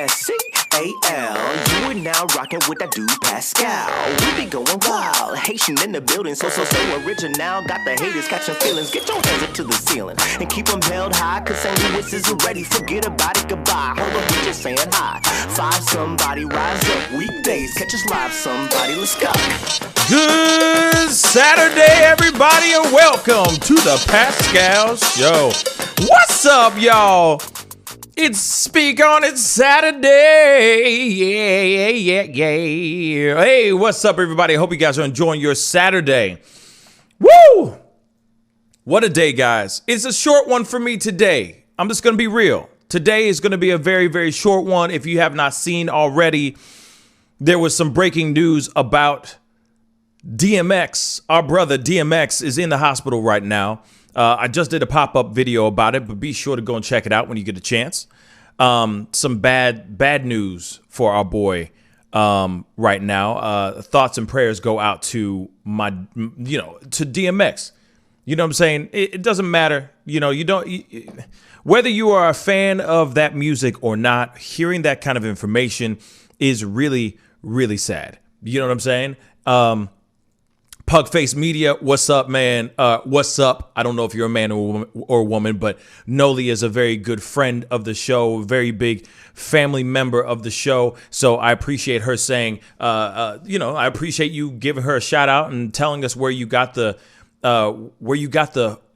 Pascal. You are now rocking with that dude Pascal. We be going wild, Haitian in the building, so original. Got the haters catching feelings. Get your hands up to the ceiling and keep them held high, cause St. Louis isn't ready. Forget about it, goodbye. Hold up, we just saying hi. Five somebody, rise up. Weekdays, catch us live, somebody. Let's go. Good Saturday, everybody, and welcome to the Pascal Show. What's up, y'all? It's Speak On It Saturday. Yeah. Hey, what's up, everybody? I hope you guys are enjoying your Saturday. Woo! What a day, guys. It's a short one for me today. I'm just going to be real. Today is going to be a very, very short one. If you have not seen already, there was some breaking news about DMX. Our brother DMX is in the hospital right now. I just did a pop-up video about it, but be sure to go and check it out when you get a chance. Some bad news for our boy right now. Thoughts and prayers go out to to DMX. You know what I'm saying? It doesn't matter. Whether you are a fan of that music or not, hearing that kind of information is really, really sad. You know what I'm saying? Pugface Media, what's up, man? What's up? I don't know if you're a man or a woman, but Noli is a very good friend of the show, very big family member of the show. So I appreciate her saying, I appreciate you giving her a shout out and telling us where you got the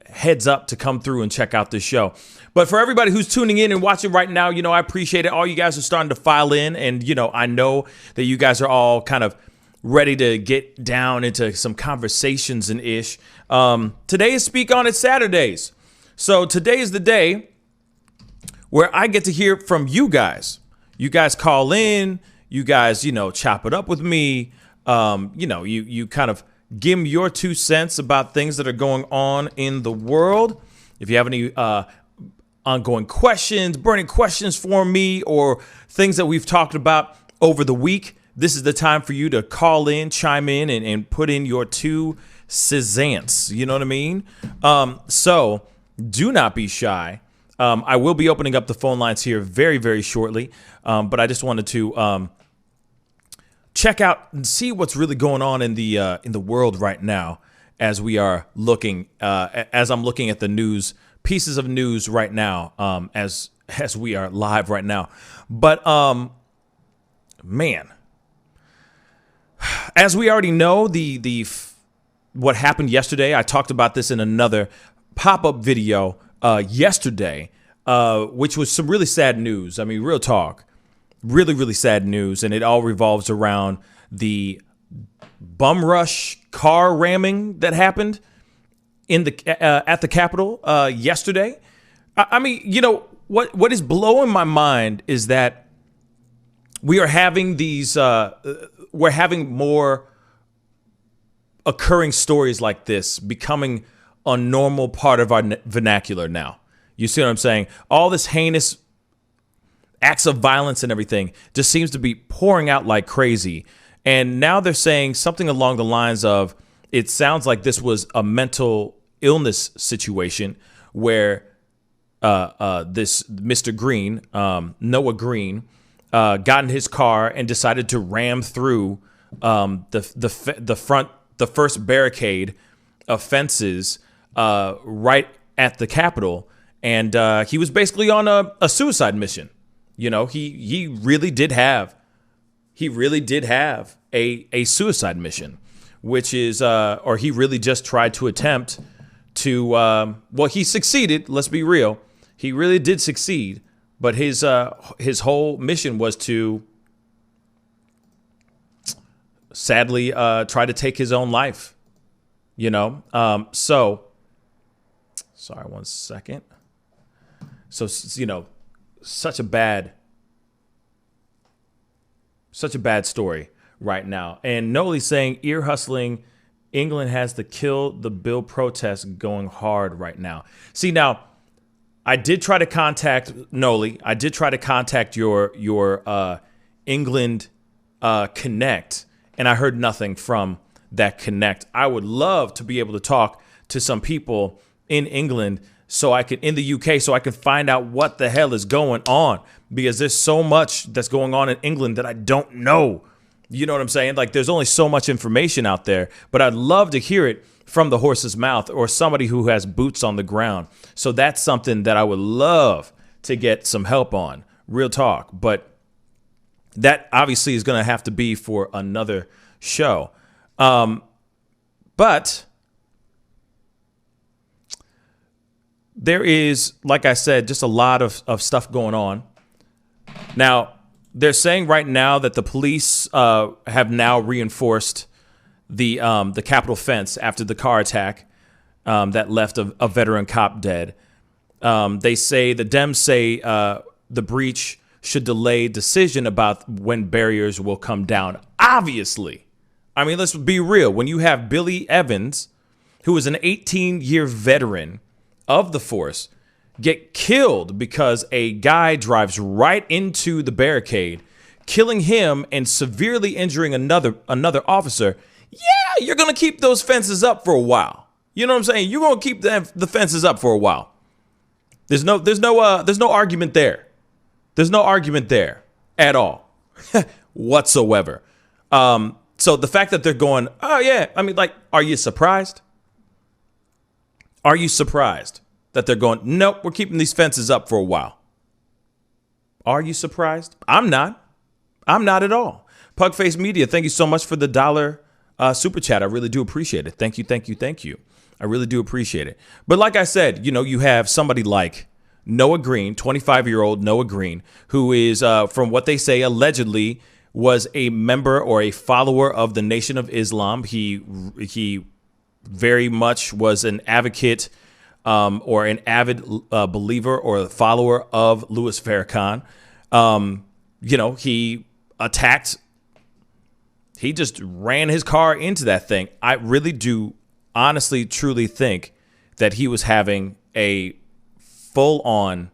heads up to come through and check out this show. But for everybody who's tuning in and watching right now, I appreciate it. All you guys are starting to file in, and I know that you guys are all kind of ready to get down into some conversations and ish. Today is Speak On It Saturdays. So today is the day where I get to hear from you guys. You guys call in, you guys, chop it up with me. You kind of give me your 2 cents about things that are going on in the world. If you have any ongoing questions, burning questions for me, or things that we've talked about over the week, this is the time for you to call in, chime in, and put in your 2 cents. You know what I mean? So do not be shy. I will be opening up the phone lines here very, very shortly. But I just wanted to check out and see what's really going on in the world right now as we are looking, as I'm looking at the news, pieces of news right now, as we are live right now. But man. As we already know, what happened yesterday, I talked about this in another pop-up video yesterday, which was some really sad news. I mean, real talk, really, really sad news. And it all revolves around the bum rush car ramming that happened in at the Capitol yesterday. I mean, what is blowing my mind is that we are having these we're having more occurring stories like this becoming a normal part of our vernacular now. You see what I'm saying? All this heinous acts of violence and everything just seems to be pouring out like crazy. And now they're saying something along the lines of, it sounds like this was a mental illness situation where this Mr. Green, Noah Green, got in his car and decided to ram through the first barricade of fences right at the Capitol, and he was basically on a suicide mission. He really did have a suicide mission, which is or he really just tried to attempt to he succeeded. Let's be real, he really did succeed. But his whole mission was to sadly try to take his own life, So, sorry, 1 second. So, such a bad story right now. And Noli's saying ear hustling. England has the kill the bill protest going hard right now. See, now, I did try to contact Noli. I did try to contact your England Connect, and I heard nothing from that Connect. I would love to be able to talk to some people in England so I can in the UK so I can find out what the hell is going on, because there's so much that's going on in England that I don't know. You know what I'm saying? Like, there's only so much information out there, but I'd love to hear it from the horse's mouth or somebody who has boots on the ground. So that's something that I would love to get some help on. Real talk. But that obviously is going to have to be for another show. But there is, like I said, just a lot of stuff going on. Now, they're saying right now that the police have now reinforced the Capitol fence after the car attack that left a veteran cop dead. They say, the Dems say the breach should delay decision about when barriers will come down. Obviously. I mean, let's be real. When you have Billy Evans, who is an 18-year veteran of the force, get killed because a guy drives right into the barricade, killing him and severely injuring another officer, yeah, you're going to keep those fences up for a while. You know what I'm saying? You're going to keep the fences up for a while. There's no argument there. There's no argument there at all whatsoever. So the fact that they're going, oh yeah, I mean, like, are you surprised? Are you surprised that they're going, nope, we're keeping these fences up for a while? Are you surprised? I'm not. I'm not at all. Pugface Media, thank you so much for the $1 super chat. I really do appreciate it. Thank you, thank you, thank you. I really do appreciate it. But like I said, you know, you have somebody like Noah Green, 25-year-old Noah Green, who is, from what they say, allegedly was a member or a follower of the Nation of Islam. He very much was an advocate or an avid believer or follower of Louis Farrakhan. You know, he just ran his car into that thing. I really do honestly, truly think that he was having a full-on,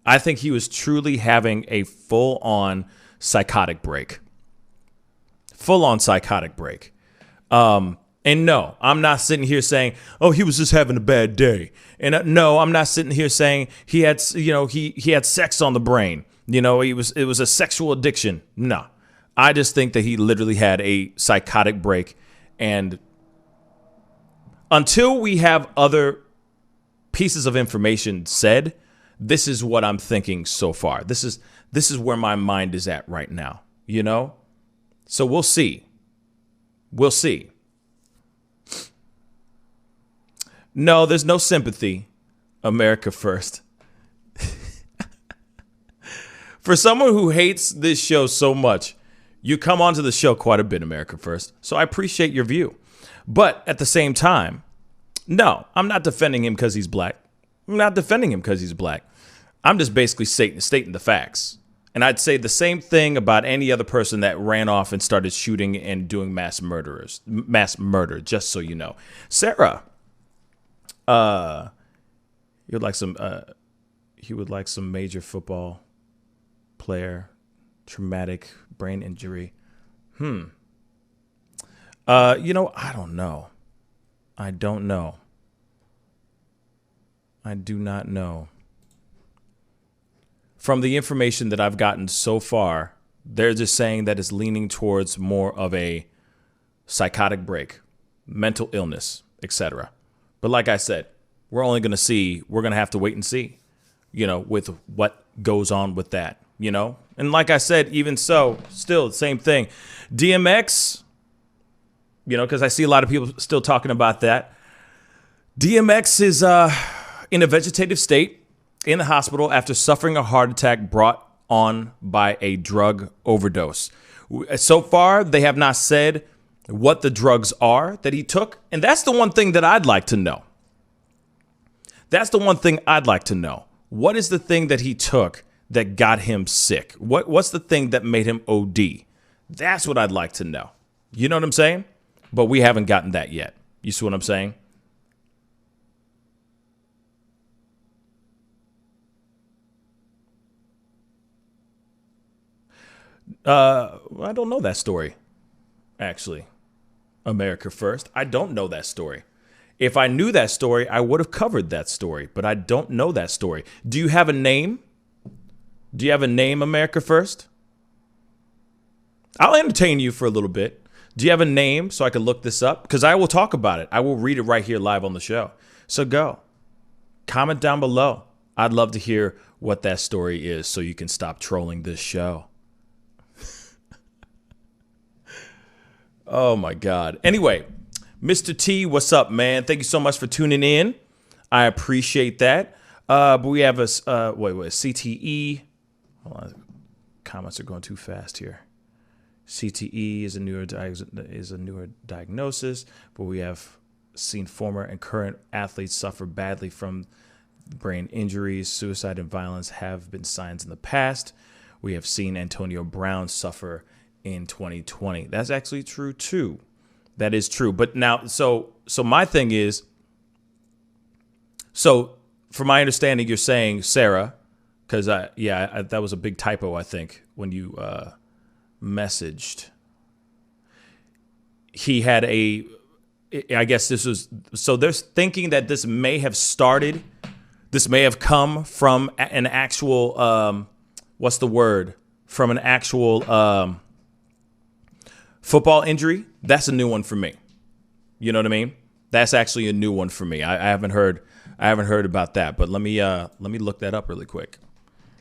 I think he was truly having a full-on psychotic break. Full-on psychotic break. And no, I'm not sitting here saying, oh, he was just having a bad day. And no, I'm not sitting here saying he had, you know, he had sex on the brain. You know, it was a sexual addiction. No, I just think that he literally had a psychotic break. And until we have other pieces of information said, this is what I'm thinking so far. This is where my mind is at right now, you know? So we'll see. We'll see. No, there's no sympathy. America first. For someone who hates this show so much, you come onto the show quite a bit, America first. So I appreciate your view. But at the same time, no, I'm not defending him because he's black. I'm not defending him because he's black. I'm just basically stating the facts. And I'd say the same thing about any other person that ran off and started shooting and doing mass murder, just so you know. Sarah, he would like some major football player, traumatic brain injury. You know, I don't know. I don't know. I do not know. From the information that I've gotten so far, they're just saying that it's leaning towards more of a psychotic break, mental illness, etc. But like I said, we're going to have to wait and see, you know, with what goes on with that, you know? And like I said, even so, still the same thing. DMX, you know, because I see a lot of people still talking about that. DMX is in a vegetative state in the hospital after suffering a heart attack brought on by a drug overdose. So far, they have not said what the drugs are that he took. And that's the one thing that I'd like to know. That's the one thing I'd like to know. What is the thing that he took that got him sick? What's the thing that made him OD? That's what I'd like to know. You know what I'm saying? But we haven't gotten that yet. You see what I'm saying? I don't know that story, actually. America first. I don't know that story. If I knew that story, I would have covered that story, but I don't know that story. Do you have a name? Do you have a name, America First? I'll entertain you for a little bit. Do you have a name so I can look this up? Because I will talk about it. I will read it right here live on the show. So go. Comment down below. I'd love to hear what that story is so you can stop trolling this show. Oh, my God. Anyway, Mr. T, what's up, man? Thank you so much for tuning in. I appreciate that. But we have a CTE. Hold on. Comments are going too fast here. CTE is a newer diagnosis, but we have seen former and current athletes suffer badly from brain injuries. Suicide and violence have been signs in the past. We have seen Antonio Brown suffer in 2020. That's actually true too. That is true. But now, so my thing is, so from my understanding, you're saying Sarah, because that was a big typo, I think, when you messaged. He had I guess this was, so they're thinking that this may have come from an actual, what's the word? From an actual football injury. That's a new one for me. You know what I mean? That's actually a new one for me. I haven't heard about that, but let me look that up really quick.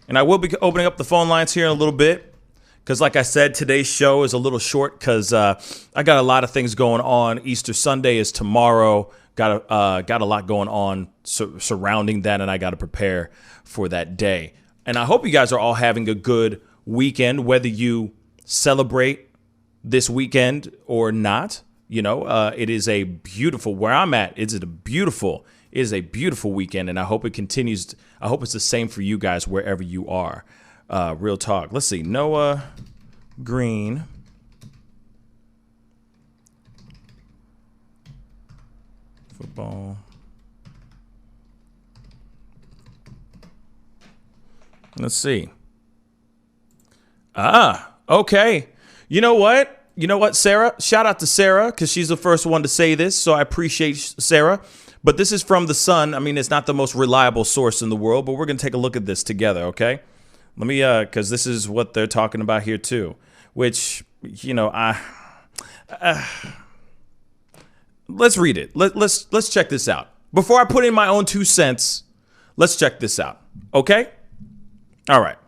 And I will be opening up the phone lines here in a little bit. Because like I said, today's show is a little short because I got a lot of things going on. Easter Sunday is tomorrow. Got a lot going on surrounding that, and I got to prepare for that day. And I hope you guys are all having a good weekend, whether you celebrate this weekend or not. You know, it is a beautiful, where I'm at, it is a beautiful weekend, and I hope it continues. I hope it's the same for you guys wherever you are. Real talk. Let's see. Noah Green. Football. Let's see. Okay. You know what, Sarah? Shout out to Sarah, because she's the first one to say this, so I appreciate Sarah. But this is from The Sun. I mean, it's not the most reliable source in the world, but we're going to take a look at this together, okay? Let me, because this is what they're talking about here too, which, you know, let's read it. Let's check this out. Before I put in my own 2 cents, let's check this out. Okay? All right.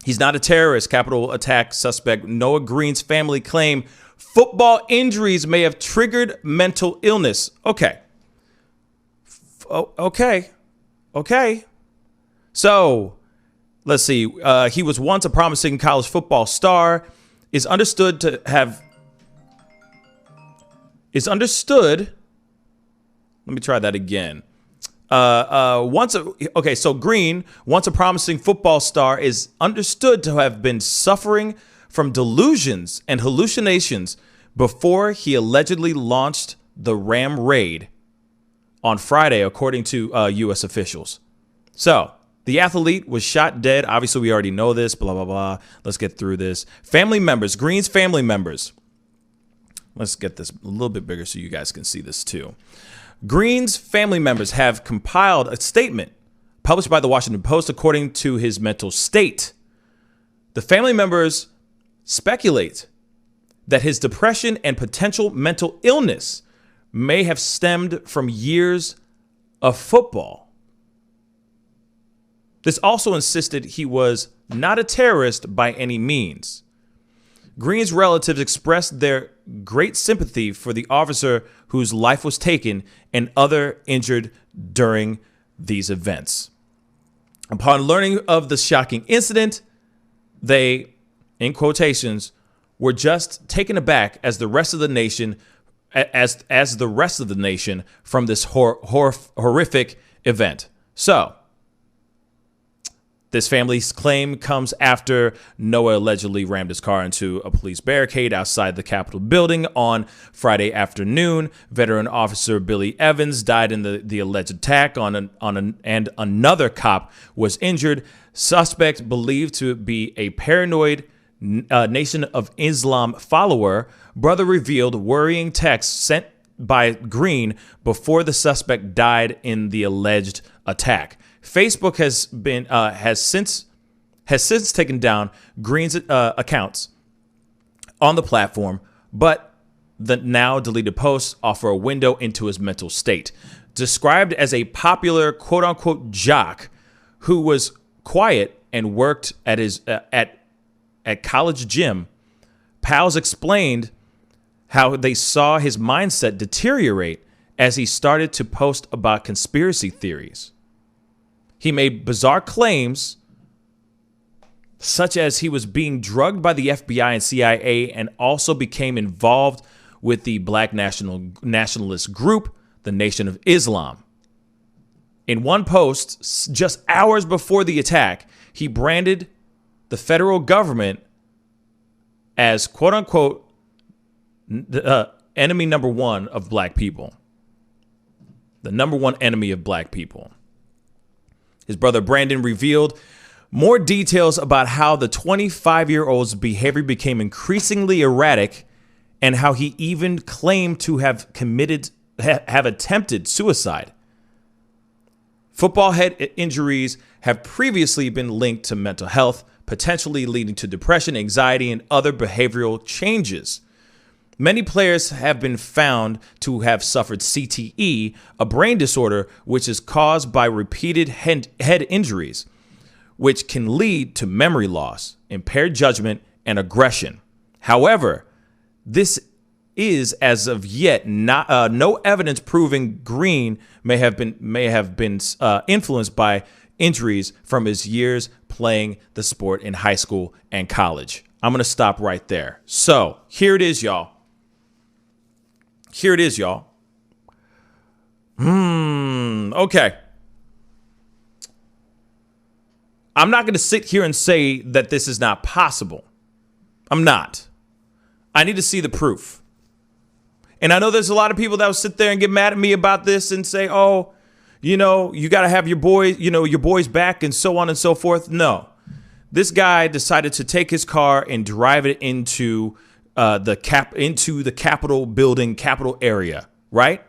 He's not a terrorist. Capital attack suspect Noah Green's family claim football injuries may have triggered mental illness. Okay. Okay. So, let's see. He was once a promising college football star. Is understood. Let me try that again. So Green, once a promising football star, is understood to have been suffering from delusions and hallucinations before he allegedly launched the Ram raid on Friday, according to U.S. officials. So, the athlete was shot dead. Obviously, we already know this, blah, blah, blah. Let's get through this. Family members, Green's family members. Let's get this a little bit bigger so you guys can see this too. Green's family members have compiled a statement published by the Washington Post according to his mental state. The family members speculate that his depression and potential mental illness may have stemmed from years of football. This also insisted he was not a terrorist by any means. Green's relatives expressed their great sympathy for the officer whose life was taken and other injured during these events. Upon learning of the shocking incident, they, in quotations, were just taken aback as the rest of the nation, from this horrific event. So, this family's claim comes after Noah allegedly rammed his car into a police barricade outside the Capitol building on Friday afternoon. Veteran officer Billy Evans died in the alleged attack and another cop was injured. Suspect believed to be a paranoid Nation of Islam follower. Brother revealed worrying texts sent by Green before the suspect died in the alleged attack. Facebook has since taken down Green's accounts on the platform, but the now deleted posts offer a window into his mental state. Described as a popular quote-unquote jock who was quiet and worked at his at college gym, pals explained how they saw his mindset deteriorate as he started to post about conspiracy theories. He made bizarre claims, such as he was being drugged by the FBI and CIA, and also became involved with the black nationalist group, the Nation of Islam. In one post, just hours before the attack, he branded the federal government as, quote unquote, enemy number one of black people. The number one enemy of black people. His brother Brandon revealed more details about how the 25-year-old's behavior became increasingly erratic and how he even claimed to have attempted suicide. Football head injuries have previously been linked to mental health, potentially leading to depression, anxiety, and other behavioral changes. Many players have been found to have suffered CTE, a brain disorder which is caused by repeated head injuries, which can lead to memory loss, impaired judgment, and aggression. However, this is as of yet not no evidence proving Green may have been influenced by injuries from his years playing the sport in high school and college. I'm going to stop right there. So here it is, y'all. Okay. I'm not going to sit here and say that this is not possible. I'm not. I need to see the proof. And I know there's a lot of people that will sit there and get mad at me about this and say, oh, you got to have your boys back and so on and so forth. No, this guy decided to take his car and drive it into the Capitol building, Capitol area, right?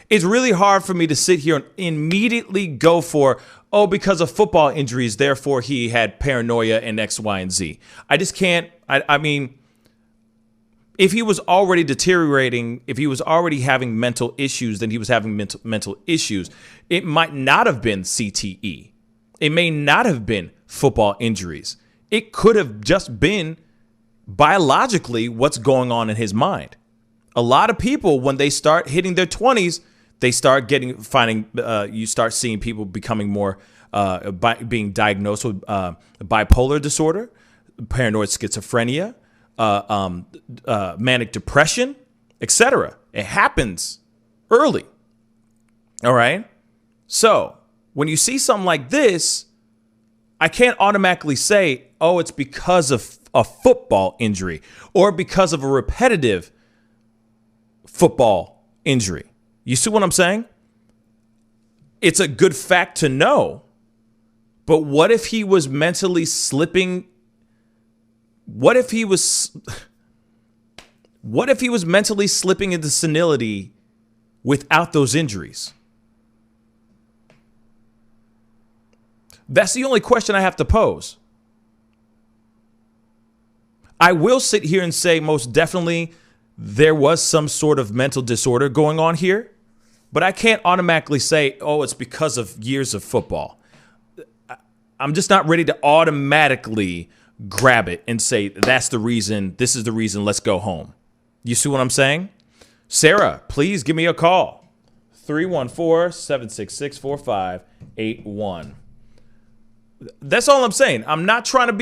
It's really hard for me to sit here and immediately go for, oh, because of football injuries, therefore he had paranoia and X, Y, and Z. I just can't. I mean, if he was already deteriorating, if he was already having mental issues, then he was having mental issues. It might not have been CTE. It may not have been football injuries. It could have just been biologically what's going on in his mind. A lot of people, when they start hitting their 20s, they start you start seeing people becoming more, being diagnosed with bipolar disorder, paranoid schizophrenia, manic depression, etc. It happens early. All right. So when you see something like this, I can't automatically say, oh, it's because of a football injury or because of a repetitive football injury. You see what I'm saying? It's a good fact to know. But what if he was mentally slipping? What if he was mentally slipping into senility without those injuries? That's the only question I have to pose. I will sit here and say most definitely there was some sort of mental disorder going on here, but I can't automatically say, oh, it's because of years of football. I'm just not ready to automatically grab it and say, that's the reason, this is the reason, let's go home. You see what I'm saying? Sarah, please give me a call. 314-766-4581. That's all I'm saying. I am not trying to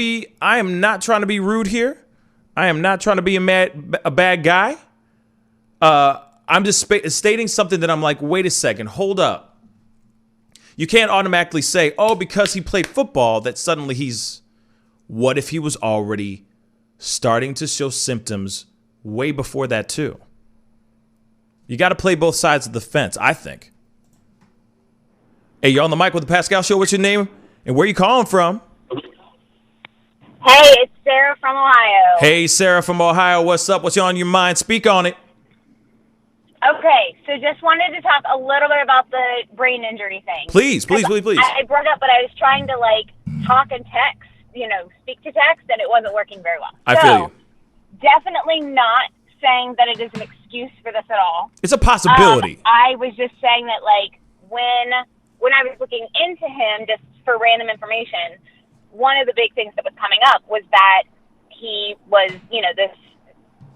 be rude here. I am not trying to be a bad guy. I'm just stating something that I'm like, wait a second, hold up. You can't automatically say, oh, because he played football, that suddenly what if he was already starting to show symptoms way before that too? You got to play both sides of the fence, I think. Hey, you're on the mic with the Pascal Show. What's your name and where you calling from? Hey, it's Sarah from Ohio. Hey, Sarah from Ohio. What's up? What's on your mind? Speak on it. Okay, so just wanted to talk a little bit about the brain injury thing. Please. I brought up, but I was trying to, talk and text, speak to text, and it wasn't working very well. I feel you. Definitely not saying that it is an excuse for this at all. It's a possibility. I was just saying that, when I was looking into him, just for random information, one of the big things that was coming up was that he was, this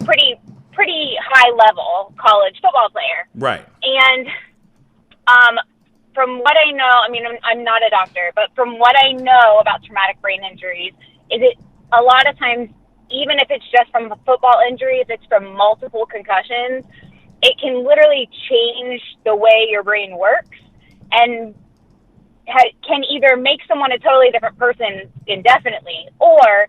pretty high-level college football player. Right. And from what I know, I'm not a doctor, but from what I know about traumatic brain injuries, is it a lot of times, even if it's just from a football injury, if it's from multiple concussions, it can literally change the way your brain works and can either make someone a totally different person indefinitely, or,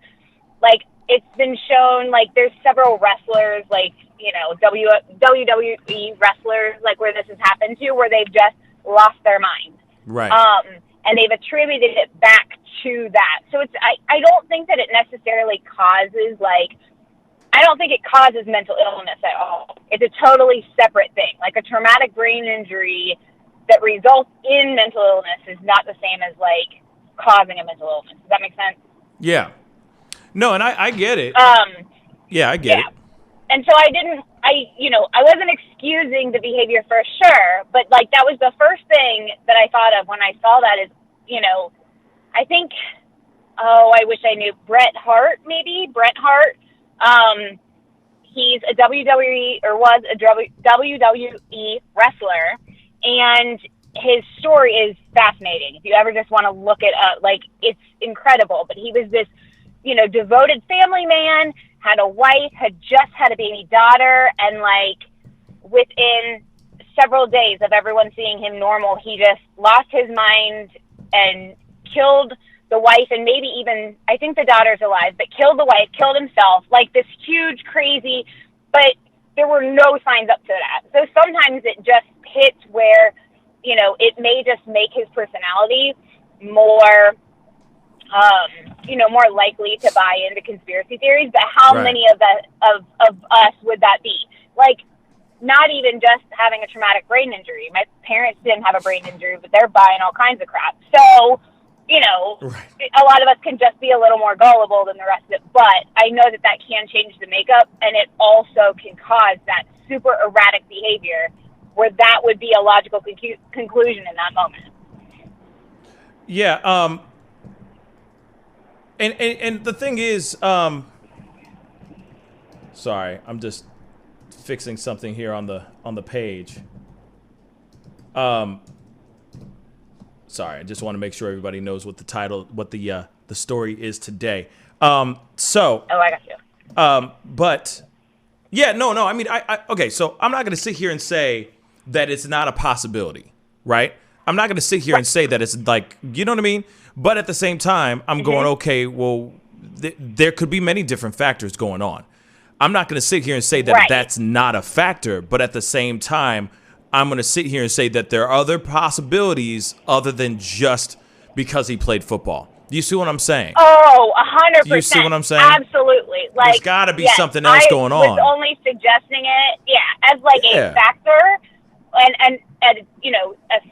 it's been shown, there's several wrestlers, WWE wrestlers, where this has happened to, where they've just lost their mind. Right. And they've attributed it back to that. So I don't think that it necessarily causes, I don't think it causes mental illness at all. It's a totally separate thing. A traumatic brain injury that results in mental illness is not the same as, causing a mental illness. Does that make sense? Yeah. No, and I get it. Yeah, I get it. And so I wasn't excusing the behavior for sure, but that was the first thing that I thought of when I saw that is, I think, I wish I knew, Bret Hart. He's a WWE or was a WWE wrestler, and his story is fascinating. If you ever just want to look it up, it's incredible. But he was this, devoted family man, had a wife, had just had a baby daughter, and within several days of everyone seeing him normal, he just lost his mind and killed the wife, and maybe even, I think the daughter's alive, but killed the wife, killed himself, this huge, crazy, but there were no signs up to that. So sometimes it just hits where, it may just make his personality more, more likely to buy into conspiracy theories, but how many of us would that be? Not even just having a traumatic brain injury. My parents didn't have a brain injury, but they're buying all kinds of crap. So, a lot of us can just be a little more gullible than the rest of it, but I know that can change the makeup, and it also can cause that super erratic behavior where that would be a logical conclusion in that moment. Yeah, and the thing is, sorry, I'm just fixing something here on the page. Sorry, I just want to make sure everybody knows what the story is today. Oh, I got you. But yeah, no. Okay, so I'm not going to sit here and say that it's not a possibility, right? I'm not going to sit here and say that it's you know what I mean? But at the same time, I'm going, okay, well, there could be many different factors going on. I'm not going to sit here and say that that's not a factor, but at the same time, I'm going to sit here and say that there are other possibilities other than just because he played football. Do you see what I'm saying? Oh, 100%. Do you see what I'm saying? Absolutely. There's got to be something else going on. I was only suggesting it, as a factor and a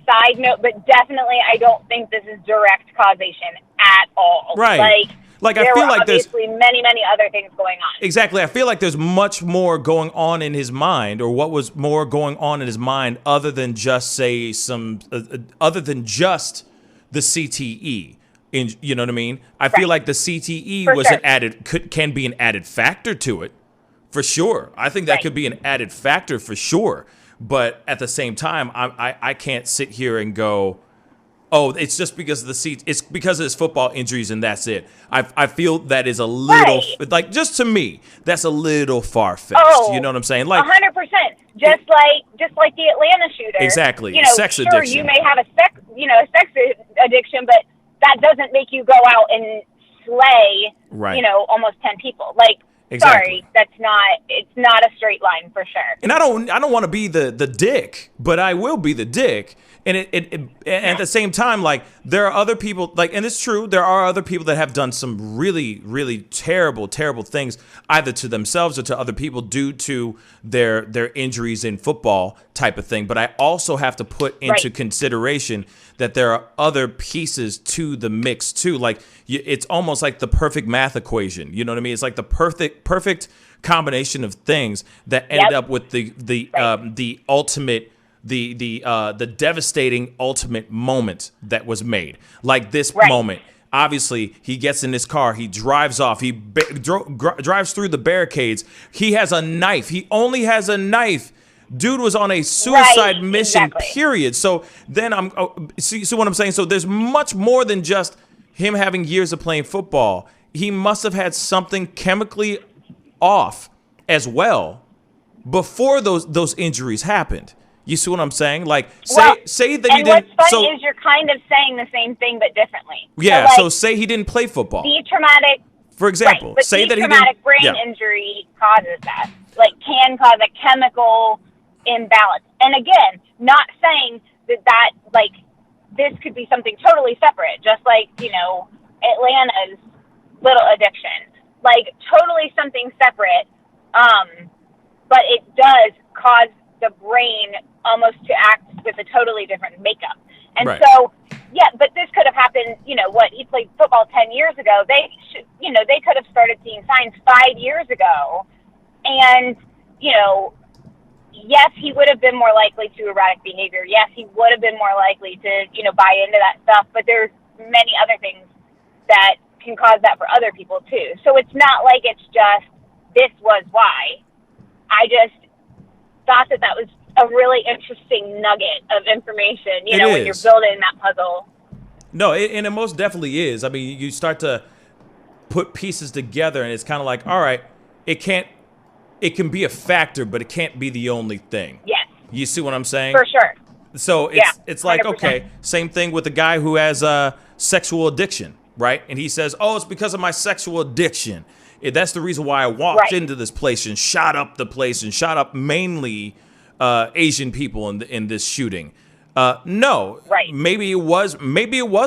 side note, but definitely I don't think this is direct causation at all. Right. I feel like there's obviously many, many other things going on. Exactly. I feel like there's much more going on in his mind, or what was more going on in his mind other than just other than just the CTE. You know what I mean? I feel like the CTE can be an added factor to it, for sure. I think that could be an added factor for sure. But at the same time, I can't sit here and go, oh, it's just because of it's because of his football injuries and that's it. I feel that is a little, just to me, that's a little far-fetched. You know what I'm saying? 100%. Just like the Atlanta shooter. Exactly. Sex sure, addiction. You may have a sex addiction, but that doesn't make you go out and slay, almost 10 people. Exactly. Sorry, it's not a straight line for sure. And I don't want to be the dick, but I will be the dick and at the same time, like, there are other people, like, and it's true, there are other people that have done some really, really terrible things, either to themselves or to other people due to their injuries in football type of thing. But I also have to put into consideration that there are other pieces to the mix too. Like, it's almost like the perfect math equation. You know what I mean? It's like the perfect combination of things that ended up with the ultimate, the devastating ultimate moment that was made. Like this moment. Obviously, he gets in his car. He drives off. He drives through the barricades. He has a knife. He only has a knife. Dude was on a suicide mission, period. So then see what I'm saying? So there's much more than just him having years of playing football. He must have had something chemically off as well before those injuries happened. You see what I'm saying? Like, say that he didn't. What's funny is you're kind of saying the same thing but differently. Yeah. So say he didn't play football. The traumatic, for example, but say that he didn't. Traumatic brain injury causes that. Like, can cause a chemical imbalance. And again, not saying that like this could be something totally separate. Just like, you know, Atlanta's little addiction, like totally something separate. But it does cause the brain almost to act with a totally different makeup. And so, yeah, but this could have happened, you know, he played football 10 years ago. They could have started seeing signs 5 years ago. And, you know, yes, he would have been more likely to erratic behavior. Yes, he would have been more likely to, you know, buy into that stuff. But there's many other things that can cause that for other people too. So it's not like it's just, this was why. I just thought that was a really interesting nugget of information, you know, when you're building that puzzle. No, and it most definitely is. I mean, you start to put pieces together, and it's kind of like, all right, it can be a factor, but it can't be the only thing. Yes. You see what I'm saying? For sure. So it's like, 100%. Okay, same thing with the guy who has sexual addiction, right? And he says, oh, it's because of my sexual addiction. That's the reason why I walked into this place and shot up the place and shot up mainly Asian people in this shooting. No, maybe it was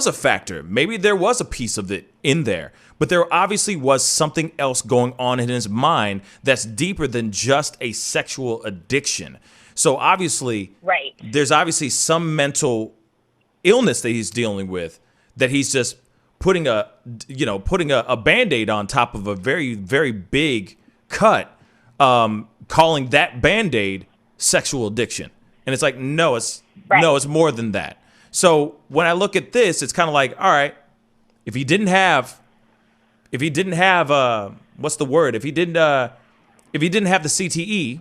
a factor. Maybe there was a piece of it in there, but there obviously was something else going on in his mind that's deeper than just a sexual addiction. So obviously, there's obviously some mental illness that he's dealing with that he's just putting a Band-Aid on top of a very, very big cut, calling that Band-Aid sexual addiction. And it's like, no, it's more than that. So when I look at this, it's kind of like, all right, if he didn't have what's the word? If he didn't have the CTE,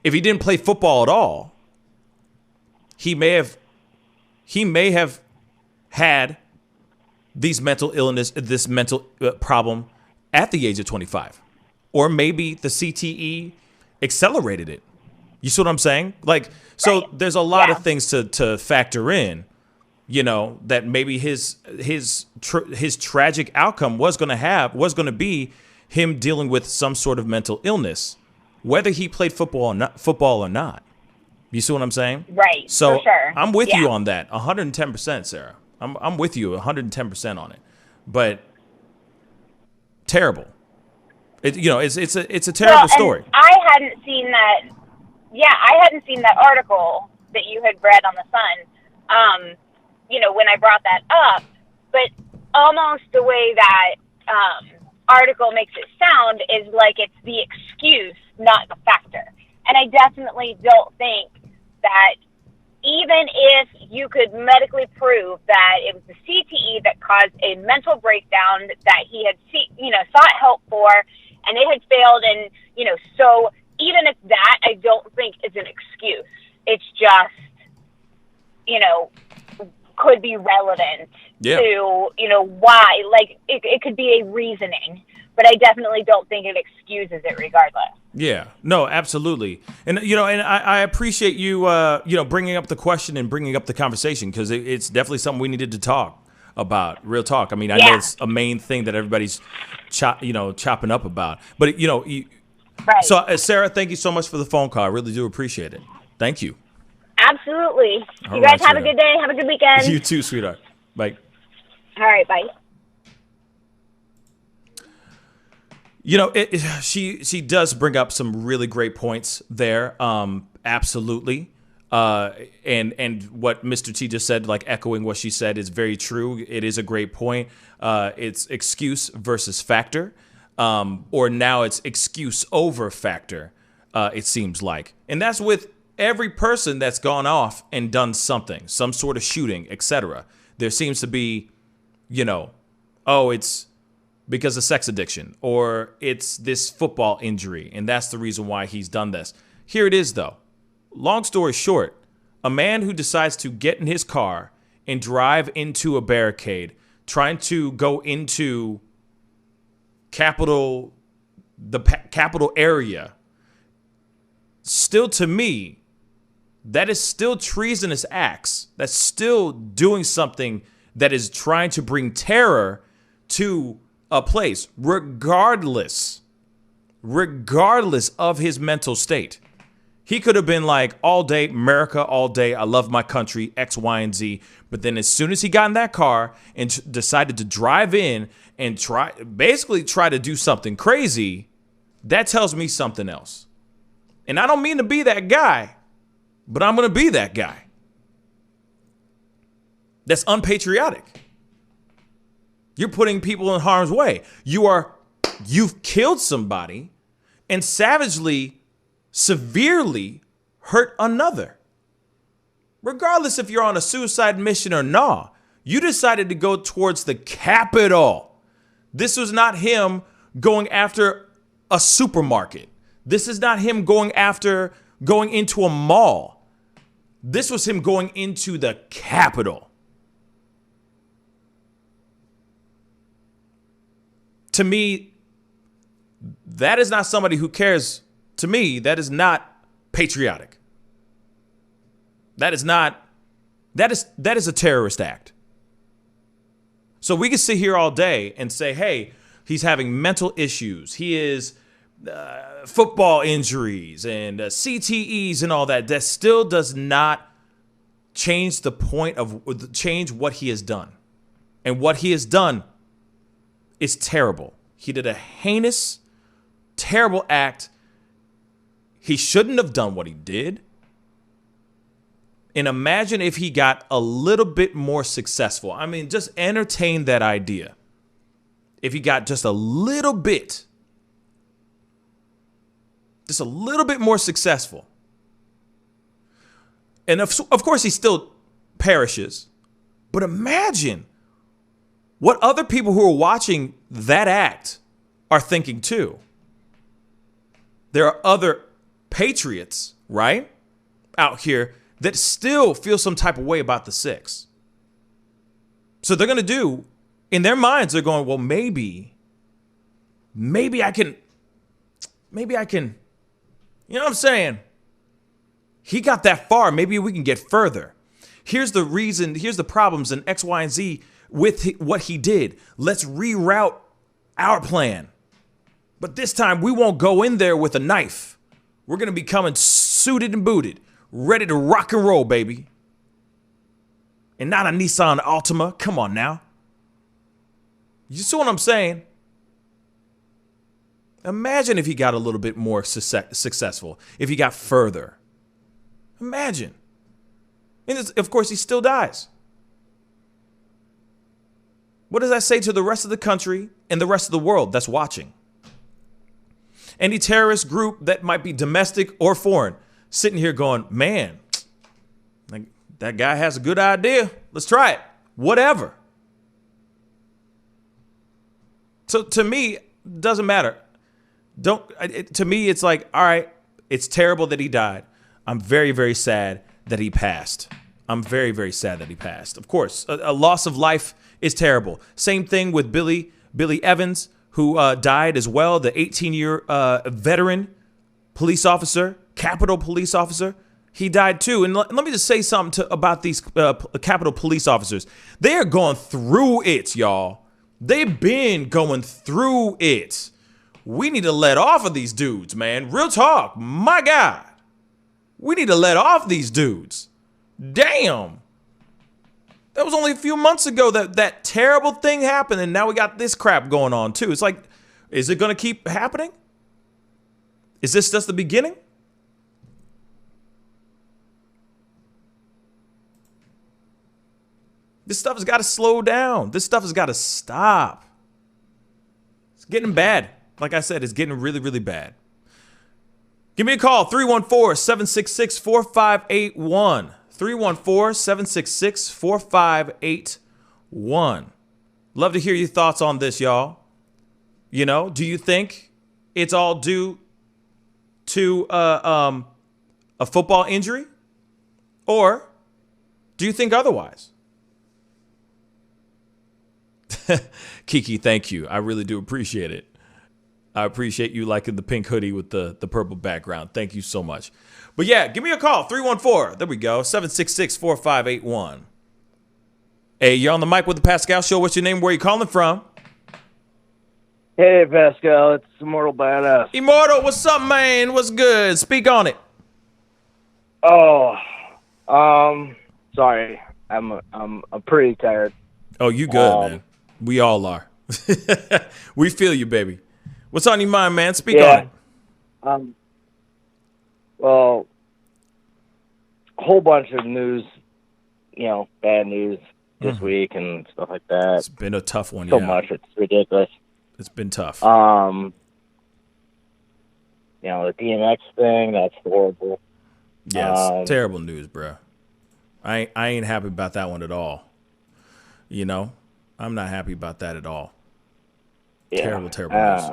if he didn't play football at all, he may have had this mental problem at the age of 25, or maybe the CTE accelerated it. You see what I'm saying? Like, so there's a lot of things to factor in, you know, that maybe his tragic outcome was going to be him dealing with some sort of mental illness, whether he played football or not. You see what I'm saying? Right. So for sure. I'm with you on that 110%, Sarah. I'm with you 110% on it. But terrible. It's a terrible story. I hadn't seen that. Yeah, I hadn't seen that article that you had read on the Sun. You know, when I brought that up, but almost the way that article makes it sound is like it's the excuse, not the factor. And I definitely don't think that even if you could medically prove that it was the CTE that caused a mental breakdown that he had sought help for, and it had failed, and so even if that, I don't think is an excuse. It's just could be relevant to why. Like it could be a reasoning, but I definitely don't think it excuses it regardless. Yeah, no, absolutely. And, and I appreciate you, bringing up the question and bringing up the conversation, because it's definitely something we needed to talk about. Real talk. I mean, I know it's a main thing that everybody's, chopping up about. But, Right. So, Sarah, thank you so much for the phone call. I really do appreciate it. Thank you. Absolutely. All You guys right, have a sweetheart. good day. Have a good weekend. You too, sweetheart. Bye. All right, bye. You know, she does bring up some really great points there. Absolutely. And what Mr. T just said, like echoing what she said, is very true. It is a great point. It's excuse versus factor, or now it's excuse over factor. It seems like, and that's with every person that's gone off and done something, some sort of shooting, etc. There seems to be, you know, oh, it's because of sex addiction, or it's this football injury, and that's the reason why he's done this. Here it is, though. Long story short, a man who decides to get in his car and drive into a barricade, trying to go into the capital area, still, to me, that is still treasonous acts. That's still doing something that is trying to bring terror to a place, regardless of his mental state. He could have been like, all day, America, all day, I love my country, X, Y, and Z. But then as soon as he got in that car and decided to drive in and try to do something crazy, that tells me something else. And I don't mean to be that guy, but I'm going to be that guy. That's unpatriotic. You're putting people in harm's way. You've killed somebody and savagely, severely hurt another. Regardless if you're on a suicide mission or not, you decided to go towards the Capitol. This was not him going after a supermarket. This is not him going into a mall. This was him going into the Capitol. To me, that is not somebody who cares. To me, that is not patriotic. That is a terrorist act. So we can sit here all day and say, hey, he's having mental issues. He is football injuries and CTEs and all that. That still does not change the point of change what he has done. And what he has done is terrible. He did a heinous, terrible act. He shouldn't have done what he did. And imagine if he got a little bit more successful. I mean, just entertain that idea. If he got just a little bit more successful. And of course, he still perishes. But imagine what other people who are watching that act are thinking too. There are other patriots, right, out here that still feel some type of way about the six. So they're going to do, in their minds, they're going, well, maybe I can, you know what I'm saying? He got that far. Maybe we can get further. Here's the problems in X, Y, and Z with what he did. Let's reroute our plan. But this time we won't go in there with a knife. We're going to be coming suited and booted, ready to rock and roll, baby. And not a Nissan Altima. Come on now. You see what I'm saying? Imagine if he got a little bit more successful, if he got further. Imagine. And of course, he still dies. What does that say to the rest of the country and the rest of the world that's watching? Any terrorist group that might be domestic or foreign sitting here going, man, like, that guy has a good idea. Let's try it. Whatever. So to me, it doesn't matter. To me, it's like, all right, it's terrible that he died. I'm very, very sad that he passed. I'm very, very sad that he passed. Of course, a loss of life is terrible. Same thing with Billy Evans, who died as well, the 18-year veteran police officer, Capitol police officer. He died too. And let me just say something about these Capitol police officers. They are going through it, y'all. They've been going through it. We need to let off of these dudes, man. Real talk. My God. We need to let off these dudes. Damn. That was only a few months ago that terrible thing happened, and now we got this crap going on too. It's like, is it going to keep happening? Is this just the beginning? This stuff has got to slow down. This stuff has got to stop. It's getting bad. Like I said, it's getting really, really bad. Give me a call, 314-766-4581. 314-766-4581. Love to hear your thoughts on this, y'all. You know, do you think it's all due to a football injury? Or do you think otherwise? Kiki, thank you. I really do appreciate it. I appreciate you liking the pink hoodie with the purple background. Thank you so much. But yeah, give me a call. 314. There we go. 766-4581. Hey, you're on the mic with the Pascal Show. What's your name? Where are you calling from? Hey, Pascal. It's Immortal Badass. Immortal, what's up, man? What's good? Speak on it. Oh, sorry. I'm pretty tired. Oh, you good, man. We all are. We feel you, baby. What's on your mind, man? Speak on it. Well, a whole bunch of news, bad news this week and stuff like that. It's been a tough one, so much, it's ridiculous. It's been tough. The DMX thing, that's horrible. Yeah, it's terrible news, bro. I ain't happy about that one at all. I'm not happy about that at all. Yeah. Terrible news.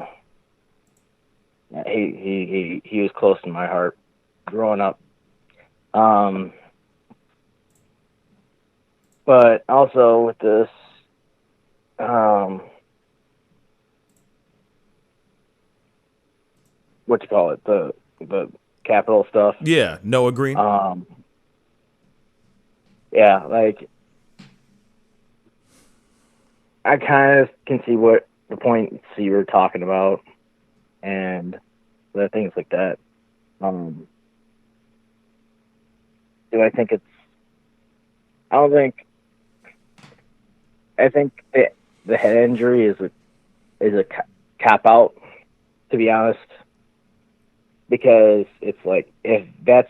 He was close to my heart growing up. But also with this, what you call it, the capital stuff. Yeah, Noah Green. Yeah, like I kind of can see what the points you were talking about, and the things like that. Do I think it's? I don't think. I think the head injury is a cap out, to be honest, because it's like if that's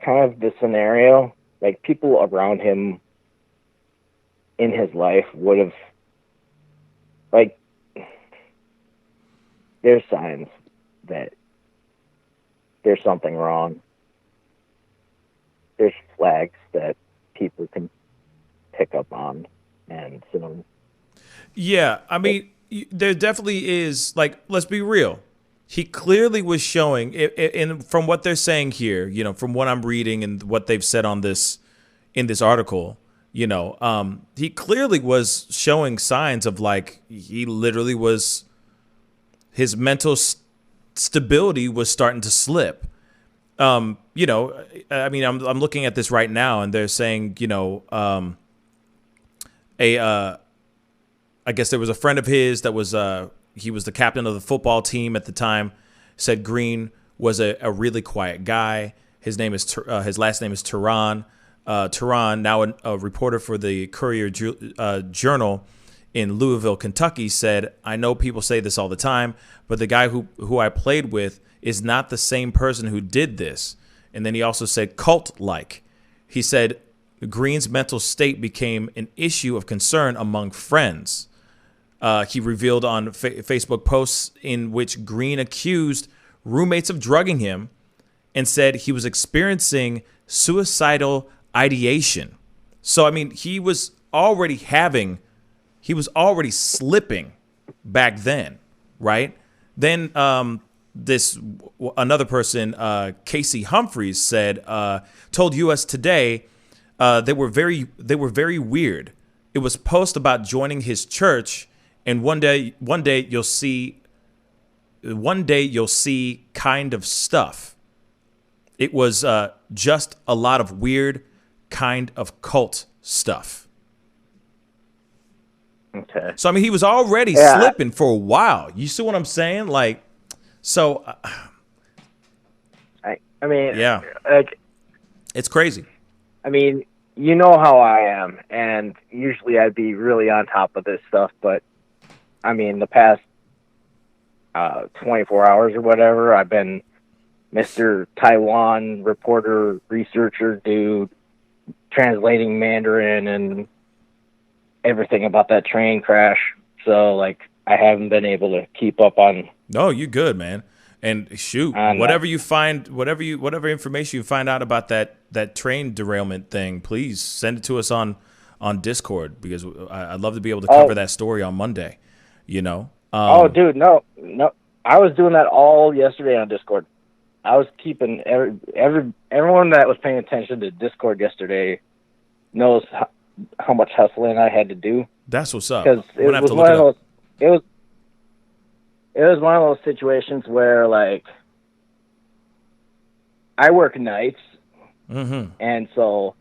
kind of the scenario, like people around him in his life would have, like, there's signs that there's something wrong. There's flags that people can pick up on, and so. Yeah, I mean, there definitely is, like, let's be real. He clearly was showing, and from what they're saying here, from what I'm reading and what they've said on this, in this article, he clearly was showing signs of, like, he literally was, his mental stability was starting to slip. I mean, I'm looking at this right now, and they're saying, I guess there was a friend of his that was, he was the captain of the football team at the time, said Green was a really quiet guy. His last name is Tehran. Tehran, now a reporter for the Courier Journal in Louisville, Kentucky, said, "I know people say this all the time, but the guy who I played with is not the same person who did this." And then he also said cult-like. He said Green's mental state became an issue of concern among friends. He revealed on Facebook posts in which Green accused roommates of drugging him and said he was experiencing suicidal ideation. So, I mean, he was already slipping back then, right? Then another person, Casey Humphreys, said, told US Today they were very weird. It was post about joining his church, and one day you'll see kind of stuff. It was just a lot of weird kind of cult stuff. Okay. So, I mean, he was already slipping for a while. You see what I'm saying? Like, so. I mean, yeah. Like, it's crazy. I mean, you know how I am, and usually I'd be really on top of this stuff, but I mean, the past 24 hours or whatever, I've been Mr. Taiwan reporter, researcher, dude, translating Mandarin and everything about that train crash. So, like, I haven't been able to keep up on. No, you're good, man. And shoot, whatever you find, whatever information you find out about that train derailment thing, please send it to us on Discord, because I'd love to be able to cover that story on Monday. You know. Oh, dude, no, I was doing that all yesterday on Discord. I was keeping everyone that was paying attention to Discord yesterday knows how much hustling I had to do. That's what's up. Because it was one of those situations where, like, I work nights, and so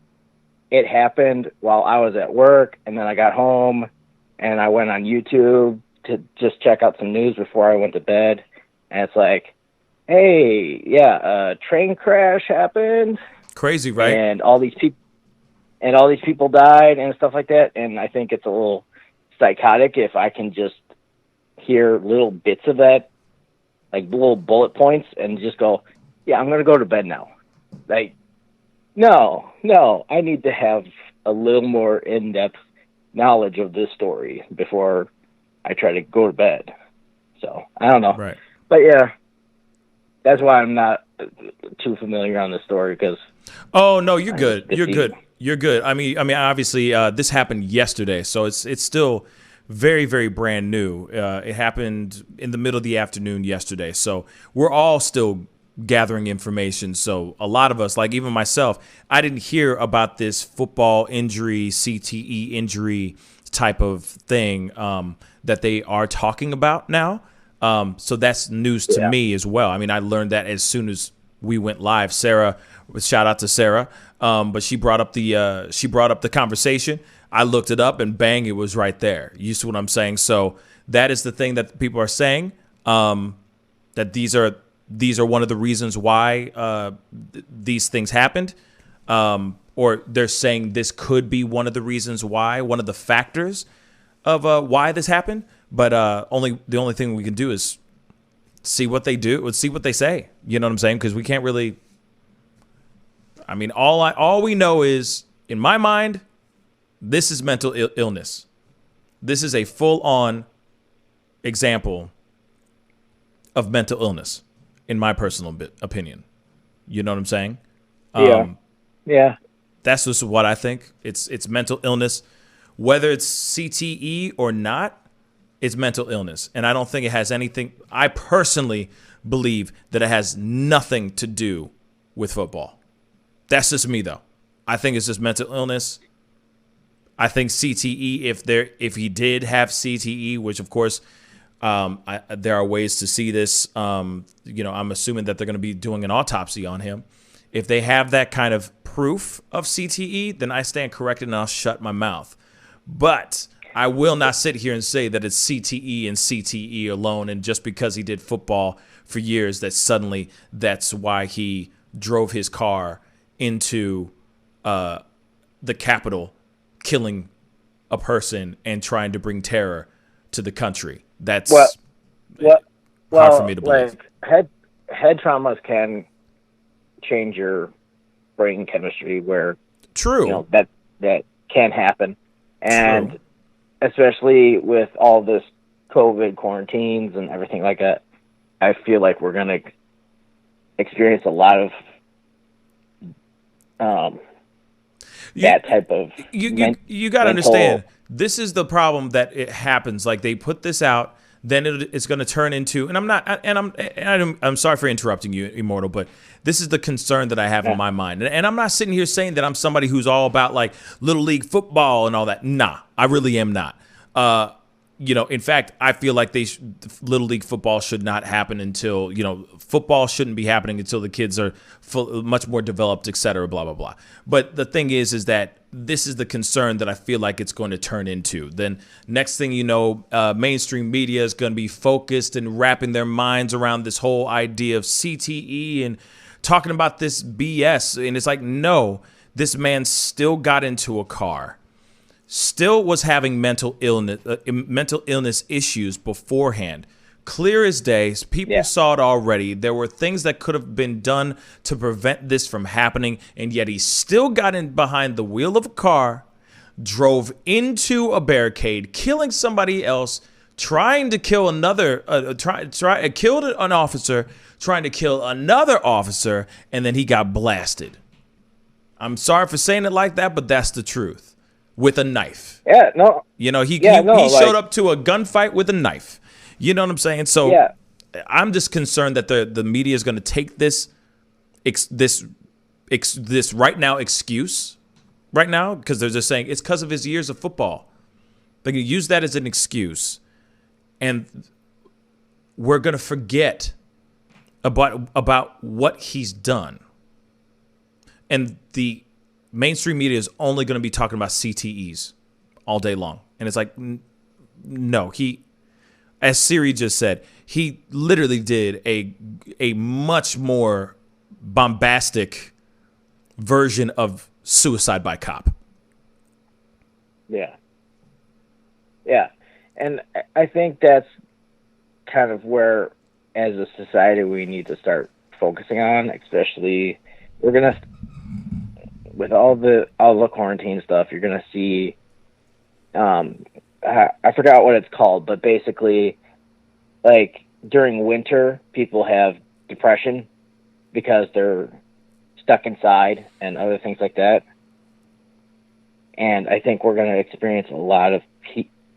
it happened while I was at work, and then I got home, and I went on YouTube to just check out some news before I went to bed, and it's like, hey, yeah, a train crash happened. Crazy, right? And all these people died and stuff like that, and I think it's a little psychotic if I can just hear little bits of that, like little bullet points, and just go, yeah, I'm going to go to bed now. Like, no, I need to have a little more in-depth knowledge of this story before I try to go to bed. So, I don't know. Right. But yeah, that's why I'm not too familiar on the story, because... Oh, no, you're good. You're good. You're good. I mean, obviously, this happened yesterday, so it's still very, very brand new. It happened in the middle of the afternoon yesterday, so we're all still gathering information. So a lot of us, like even myself, I didn't hear about this football injury, CTE injury type of thing that they are talking about now. So that's news to me as well. I mean, I learned that as soon as we went live. Sarah, shout out to Sarah, but she brought up the conversation. I looked it up, and bang, it was right there. You see what I'm saying? So that is the thing that people are saying, that these are one of the reasons why these things happened, or they're saying this could be one of the reasons why, one of the factors of why this happened. But the only thing we can do is see what they do, see what they say. You know what I'm saying? Because we can't really. I mean, all we know is, in my mind, this is mental illness. This is a full-on example of mental illness, in my personal opinion. You know what I'm saying? Yeah. That's just what I think. It's mental illness. Whether it's CTE or not, it's mental illness. And I don't think it has anything. I personally believe that it has nothing to do with football. That's just me, though. I think it's just mental illness. I think CTE, if he did have CTE, which of course there are ways to see this. I'm assuming that they're going to be doing an autopsy on him. If they have that kind of proof of CTE, then I stand corrected and I'll shut my mouth. But I will not sit here and say that it's CTE and CTE alone, and just because he did football for years, that suddenly that's why he drove his car into the Capitol, killing a person and trying to bring terror to the country. That's hard for me to believe. Like, head traumas can change your brain chemistry, where true that can happen, and true. Especially with all this COVID quarantines and everything like that, I feel like we're gonna experience a lot of that type of. You got to understand. This is the problem that it happens. Like, they put this out, then it's going to turn into. And I'm sorry for interrupting you, Immortal, but this is the concern that I have on my mind. And I'm not sitting here saying that I'm somebody who's all about like little league football and all that. Nah, I really am not. In fact, I feel like little league football should not happen until, football shouldn't be happening until the kids are much more developed, et cetera, blah, blah, blah. But the thing is that this is the concern that I feel like it's going to turn into. Then next thing you know, mainstream media is going to be focused and wrapping their minds around this whole idea of CTE and talking about this BS. And it's like, no, This man still got into a car, still was having mental illness issues beforehand. Clear as day. People saw it already. There were things that could have been done to prevent this from happening, and yet he still got in behind the wheel of a car, drove into a barricade, killing somebody else, trying to kill another, killed an officer, trying to kill another officer, and then he got blasted. I'm sorry for saying it like that, but that's the truth. With a knife. Yeah, no. You know, he showed up to a gunfight with a knife. You know what I'm saying? So I'm just concerned that the media is going to take this right now excuse right now, because they're just saying it's because of his years of football. They're going to use that as an excuse, and we're going to forget about what he's done. And the mainstream media is only going to be talking about CTEs all day long. And it's like, no, as Siri just said, he literally did a much more bombastic version of suicide by cop. Yeah. Yeah. And I think that's kind of where, as a society, we need to start focusing on, especially with all the quarantine stuff, you're going to see, I forgot what it's called, but basically, like, during winter, people have depression because they're stuck inside and other things like that. And I think we're going to experience a lot of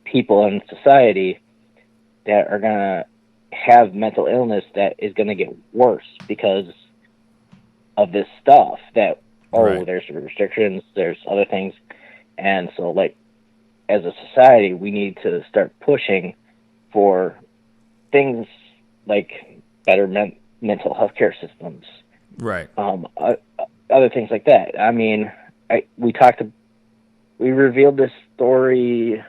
people in society that are going to have mental illness that is going to get worse because of this stuff that, there's restrictions, there's other things. And so, like, as a society, we need to start pushing for things like better mental health care systems. Right. Other things like that. I mean, we revealed this story,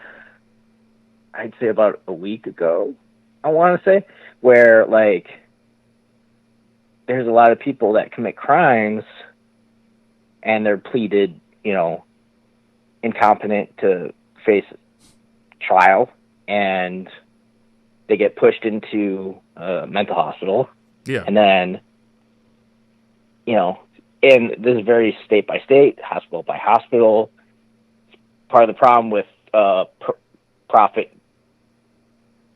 I'd say about a week ago, I want to say, where, like, there's a lot of people that commit crimes and they're pleaded, incompetent to face trial, and they get pushed into a mental hospital. Yeah. And then, and this is very state by state, hospital by hospital. Part of the problem with profit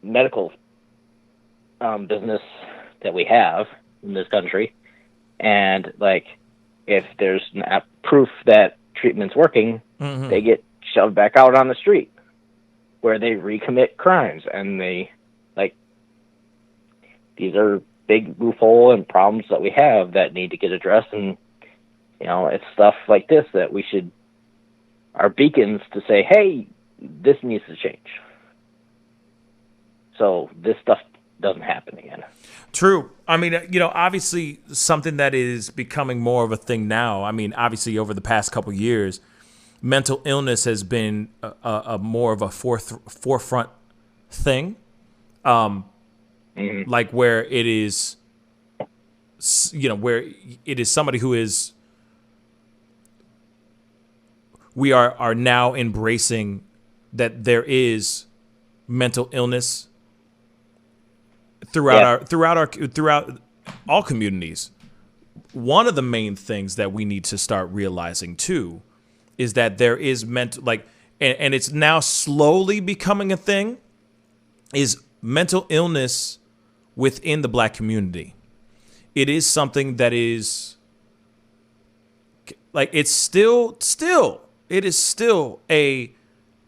medical business that we have in this country. And, like, if there's proof that treatment's working, they get shoved back out on the street where they recommit crimes. And these are big loophole and problems that we have that need to get addressed. And, it's stuff like this that we should, our beacons to say, hey, this needs to change, so this stuff doesn't happen again. True. I mean, obviously something that is becoming more of a thing now. I mean, obviously over the past couple of years, mental illness has been a more of a forefront thing. Like where it is, where it is somebody who is, we are now embracing that there is mental illness throughout all communities. One of the main things that we need to start realizing too is that there is and it's now slowly becoming a thing, is mental illness within the Black community. It is something that is like, it is still a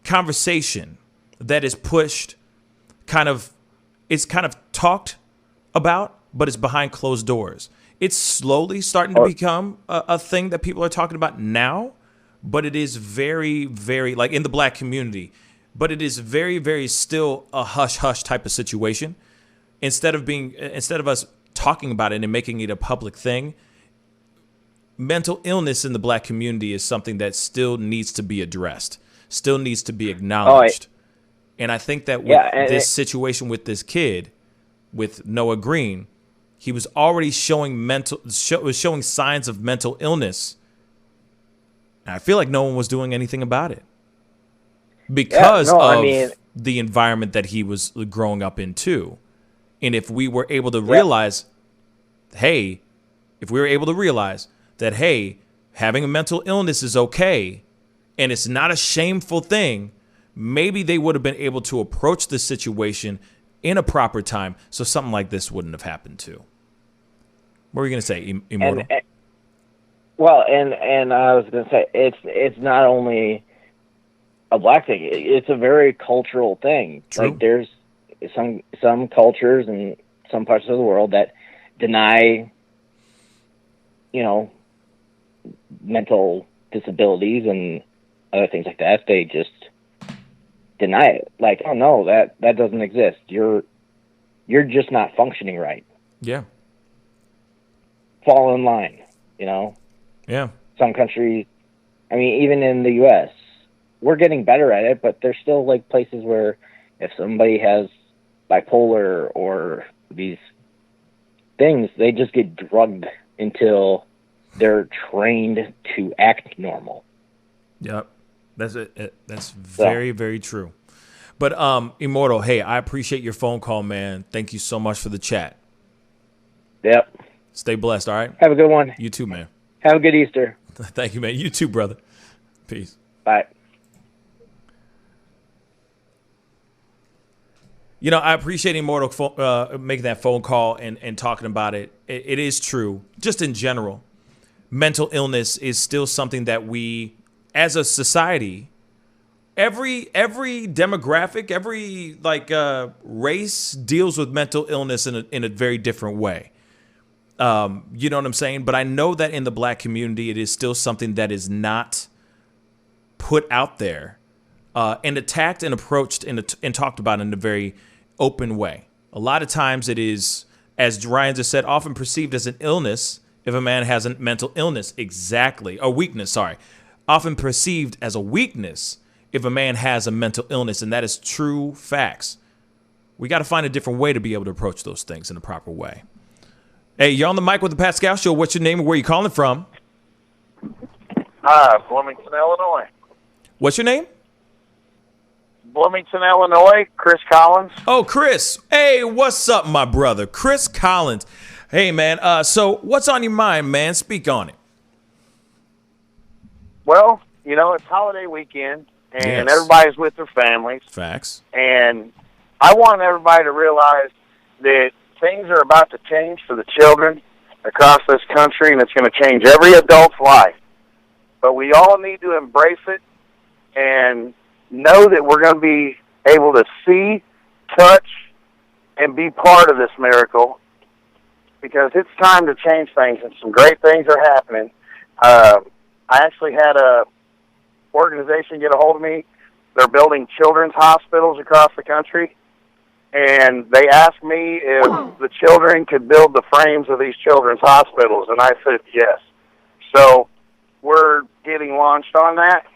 conversation that is pushed, it's kind of talked about, but it's behind closed doors. It's slowly starting to become a thing that people are talking about now, but it is very, very, like, in the Black community, but it is very, very still a hush-hush type of situation. Instead of us talking about it and making it a public thing, mental illness in the Black community is something that still needs to be addressed, still needs to be acknowledged. And I think that with this situation with this kid, with Noah Green, he was already showing signs of mental illness And I feel like no one was doing anything about it because of the environment that he was growing up in too. And if we were able to realize, hey, that, hey, having a mental illness is okay and it's not a shameful thing, maybe they would have been able to approach the situation in a proper time so something like this wouldn't have happened too. What were you going to say, Immortal? And I was going to say, it's not only a black thing. It's a very cultural thing. True. Like there's some cultures and some parts of the world that deny, mental disabilities and other things like that. They just deny it. Like, oh no, that doesn't exist. You're just not functioning right. Yeah. Fall in line, Yeah. Some countries, I mean, even in the U.S., we're getting better at it, but there's still like places where if somebody has bipolar or these things, they just get drugged until they're trained to act normal. Yep. That's it. That's very, very true. But Immortal, hey, I appreciate your phone call, man. Thank you so much for the chat. Yep. Stay blessed, all right? Have a good one. You too, man. Have a good Easter. Thank you, man. You too, brother. Peace. Bye. I appreciate Immortal making that phone call and talking about it. It is true. Just in general, mental illness is still something that we, as a society, every demographic, every race deals with mental illness in a very different way. You know what I'm saying? But I know that in the black community, it is still something that is not put out there and attacked and approached and talked about in a very open way. A lot of times it is, as Ryan just said, often perceived as an illness if a man has a mental illness. Exactly. A weakness, sorry. Often perceived as a weakness if a man has a mental illness, and that is true facts. We got to find a different way to be able to approach those things in a proper way. Hey, you're on the mic with the Pascal Show. What's your name and where you calling from? Bloomington, Illinois. What's your name? Bloomington, Illinois, Chris Collins. Oh, Chris. Hey, what's up, my brother? Chris Collins. Hey, man. So what's on your mind, man? Speak on it. Well, it's holiday weekend, and Yes. everybody's with their families. Facts. And I want everybody to realize that things are about to change for the children across this country, and it's going to change every adult's life. But we all need to embrace it and know that we're going to be able to see, touch, and be part of this miracle, because it's time to change things, and some great things are happening. I actually had a organization get a hold of me. They're building children's hospitals across the country, and they asked me if the children could build the frames of these children's hospitals, and I said yes. So we're getting launched on that,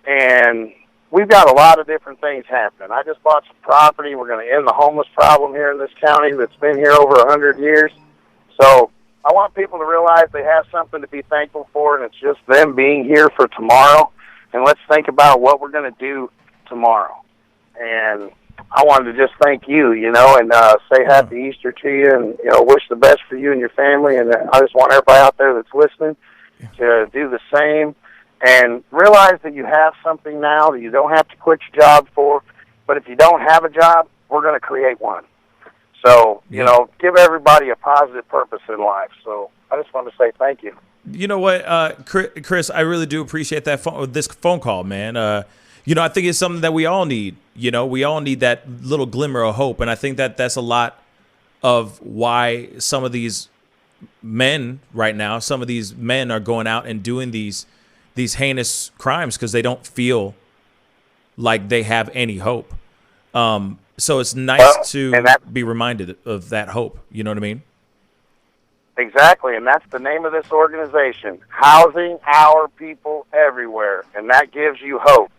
and we've got a lot of different things happening. I just bought some property. We're going to end the homeless problem here in this county that's been here over 100 years. So I want people to realize they have something to be thankful for, and it's just them being here for tomorrow. And let's think about what we're going to do tomorrow. And I wanted to just thank you, and say happy Easter to you, and, wish the best for you and your family. And I just want everybody out there that's listening to do the same. And realize that you have something now that you don't have to quit your job for. But if you don't have a job, we're going to create one. So, give everybody a positive purpose in life. So I just want to say thank you. You know what, Chris, I really do appreciate this phone call, man. I think it's something that we all need. We all need that little glimmer of hope. And I think that that's a lot of why some of these men right now, some of these men are going out and doing these heinous crimes because they don't feel like they have any hope. So it's nice to be reminded of that hope. You know what I mean? Exactly, and that's the name of this organization, Housing Our People Everywhere, and that gives you hope.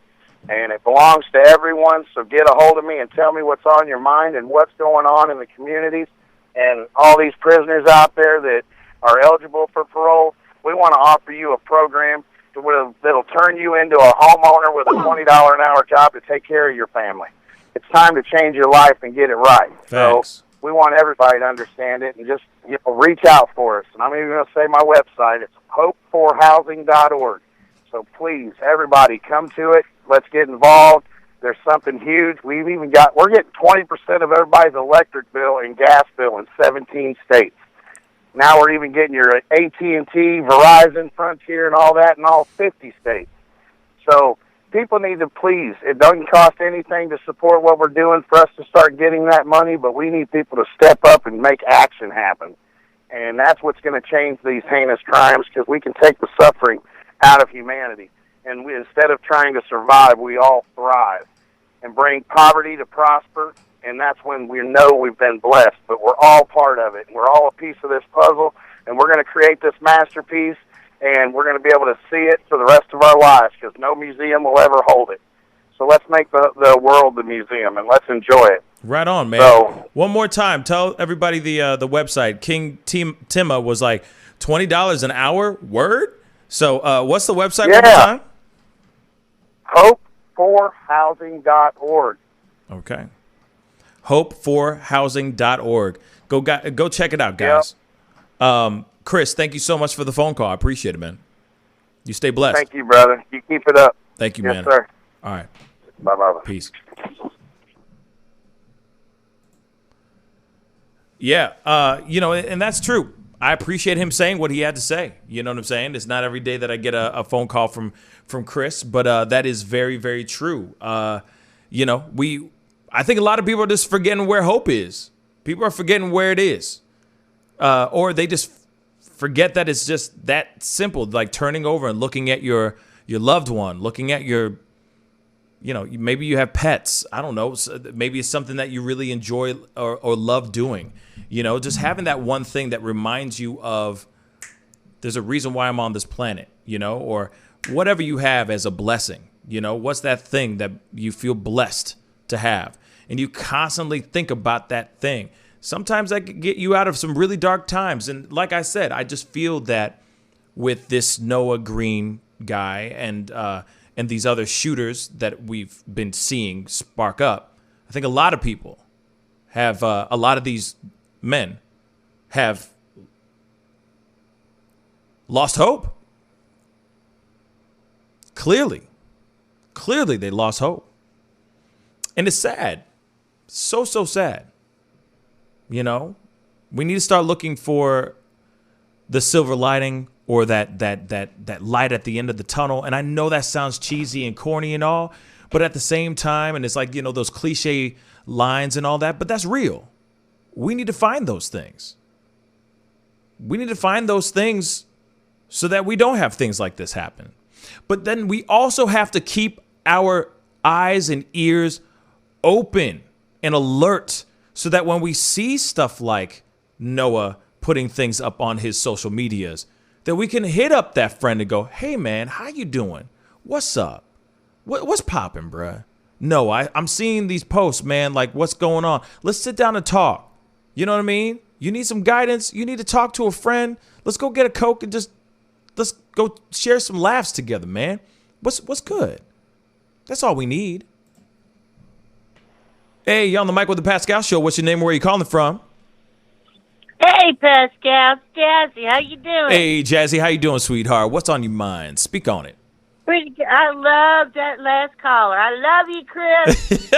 And it belongs to everyone, so get a hold of me and tell me what's on your mind and what's going on in the communities. And all these prisoners out there that are eligible for parole, we want to offer you a program that'll turn you into a homeowner with a $20 an hour job to take care of your family. It's time to change your life and get it right. Facts. So we want everybody to understand it and just reach out for us. And I'm even going to say my website. It's hopeforhousing.org. So please, everybody, come to it. Let's get involved. There's something huge. We're getting 20% of everybody's electric bill and gas bill in 17 states. Now we're even getting your AT&T, Verizon, Frontier, and all that in all 50 states. So people need to please. It doesn't cost anything to support what we're doing for us to start getting that money, but we need people to step up and make action happen. And that's what's going to change these heinous crimes, because we can take the suffering out of humanity. And instead of trying to survive, we all thrive and bring poverty to prosper. And that's when we know we've been blessed. But we're all part of it. We're all a piece of this puzzle, and we're going to create this masterpiece, and we're going to be able to see it for the rest of our lives, because no museum will ever hold it. So let's make the world the museum, and let's enjoy it. Right on, man. So, one more time, tell everybody the website. King Timma was like $20 an hour. Word. So what's the website one more time? hopeforhousing.org. Okay. hopeforhousing.org. Go check it out, guys. Yep. Chris, thank you so much for the phone call. I appreciate it, man. You stay blessed. Thank you, brother. You keep it up. Thank you, yes, man. Sir. All right. Bye-bye. Peace. Yeah, and that's true. I appreciate him saying what he had to say. You know what I'm saying? It's not every day that I get a phone call from Chris, but that is very, very true. I think a lot of people are just forgetting where hope is. People are forgetting where it is. Or they just forget that it's just that simple, like turning over and looking at your loved one, looking at your, maybe you have pets. I don't know. Maybe it's something that you really enjoy or love doing. Just having that one thing that reminds you of there's a reason why I'm on this planet, or whatever you have as a blessing. What's that thing that you feel blessed to have? And you constantly think about that thing. Sometimes that could get you out of some really dark times. And like I said, I just feel that with this Noah Green guy and these other shooters that we've been seeing spark up, I think a lot of people have, a lot of these men have lost hope. Clearly they lost hope. And it's sad. So sad. We need to start looking for the silver lining or that light at the end of the tunnel. And I know that sounds cheesy and corny and all, but at the same time, and it's like, those cliche lines and all that, but that's real. We need to find those things. We need to find those things so that we don't have things like this happen. But then we also have to keep our eyes and ears open and alert so that when we see stuff like Noah putting things up on his social medias, that we can hit up that friend and go, hey, man, how you doing? What's up? What's popping, bruh? No, I'm seeing these posts, man. Like, what's going on? Let's sit down and talk. You know what I mean? You need some guidance. You need to talk to a friend. Let's go get a Coke and let's go share some laughs together, man. What's good? That's all we need. Hey, you on the mic with the Pascal Show. What's your name? Where are you calling from? Hey, Pascal. It's Jazzy. How you doing? Hey, Jazzy. How you doing, sweetheart? What's on your mind? Speak on it. Pretty good. I love that last caller. I love you, Chris.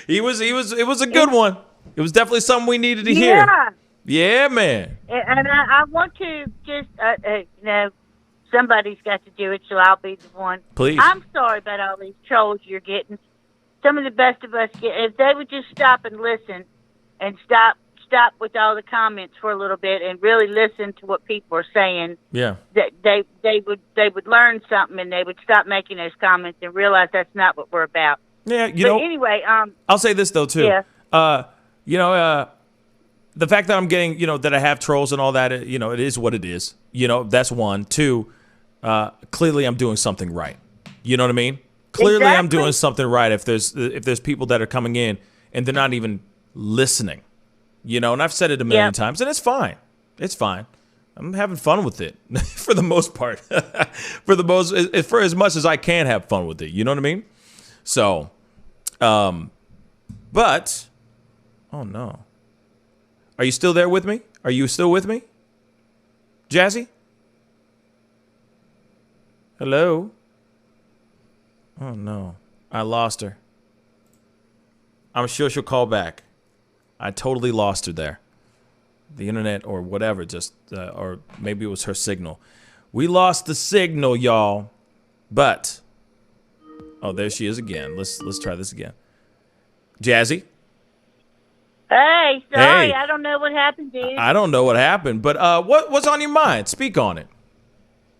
It was a good one. It was definitely something we needed to hear. Yeah, man. And I want to just, somebody's got to do it, so I'll be the one. Please. I'm sorry about all these trolls you're getting. Some of the best of us if they would just stop and listen and stop with all the comments for a little bit and really listen to what people are saying. Yeah. That they would learn something and they would stop making those comments and realize that's not what we're about. Yeah, anyway, I'll say this though too. Yeah. The fact that I'm getting, that I have trolls and all that, it is what it is. That's one. Two, clearly I'm doing something right. You know what I mean? Clearly Exactly. I'm doing something right if there's people that are coming in and they're not even listening. And I've said it a million times, and it's fine. It's fine. I'm having fun with it for the most part. For as much as I can have fun with it. You know what I mean? So, but, oh no. Are you still there with me? Are you still with me? Jazzy? Hello? Oh no. I lost her. I'm sure she'll call back. I totally lost her there. The internet or whatever, just or maybe it was her signal. We lost the signal, y'all. But there she is again. Let's try this again. Jazzy. Hey, sorry, Hey. I don't know what happened, dude. I don't know what happened, but what's on your mind? Speak on it.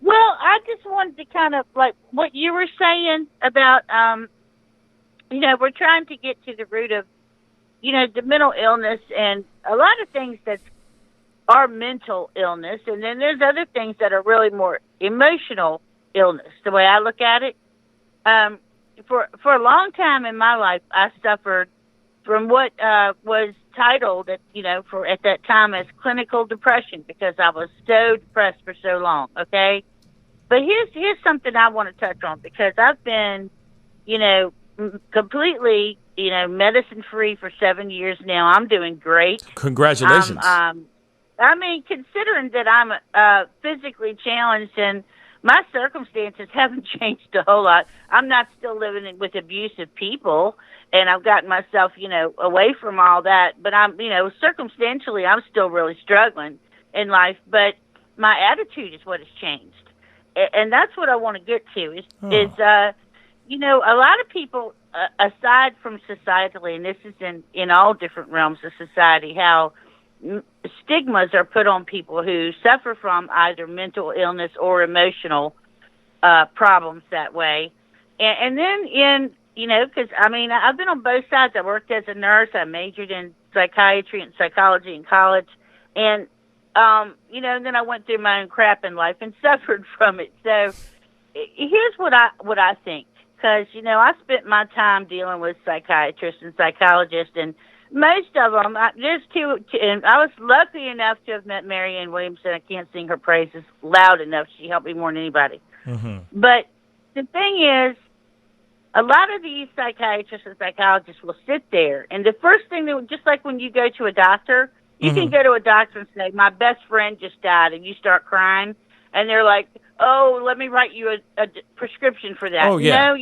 Well, I just wanted to kind of like what you were saying about, we're trying to get to the root of, the mental illness and a lot of things that are mental illness. And then there's other things that are really more emotional illness, the way I look at it. For a long time in my life, I suffered from what was titled, at that time as clinical depression because I was so depressed for so long, okay? But here's something I want to touch on because I've been, completely, medicine-free for 7 years now. I'm doing great. Congratulations. Considering that I'm physically challenged and my circumstances haven't changed a whole lot. I'm not still living with abusive people, and I've gotten myself, away from all that. But I'm, circumstantially, I'm still really struggling in life. But my attitude is what has changed, and that's what I want to get to. Is a lot of people, aside from societally, and this is in all different realms of society, how stigmas are put on people who suffer from either mental illness or emotional problems that way. And then because, I've been on both sides. I worked as a nurse. I majored in psychiatry and psychology in college. And, and then I went through my own crap in life and suffered from it. So here's what I think. Because, I spent my time dealing with psychiatrists and psychologists, and most of them, there's two, and I was lucky enough to have met Marianne Williamson. I can't sing her praises loud enough. She helped me more than anybody. Mm-hmm. But the thing is, a lot of these psychiatrists and psychologists will sit there, and the first thing, just like when you go to a doctor, you can go to a doctor and say, my best friend just died, and you start crying, and they're like, oh, let me write you a prescription for that. Oh, yeah.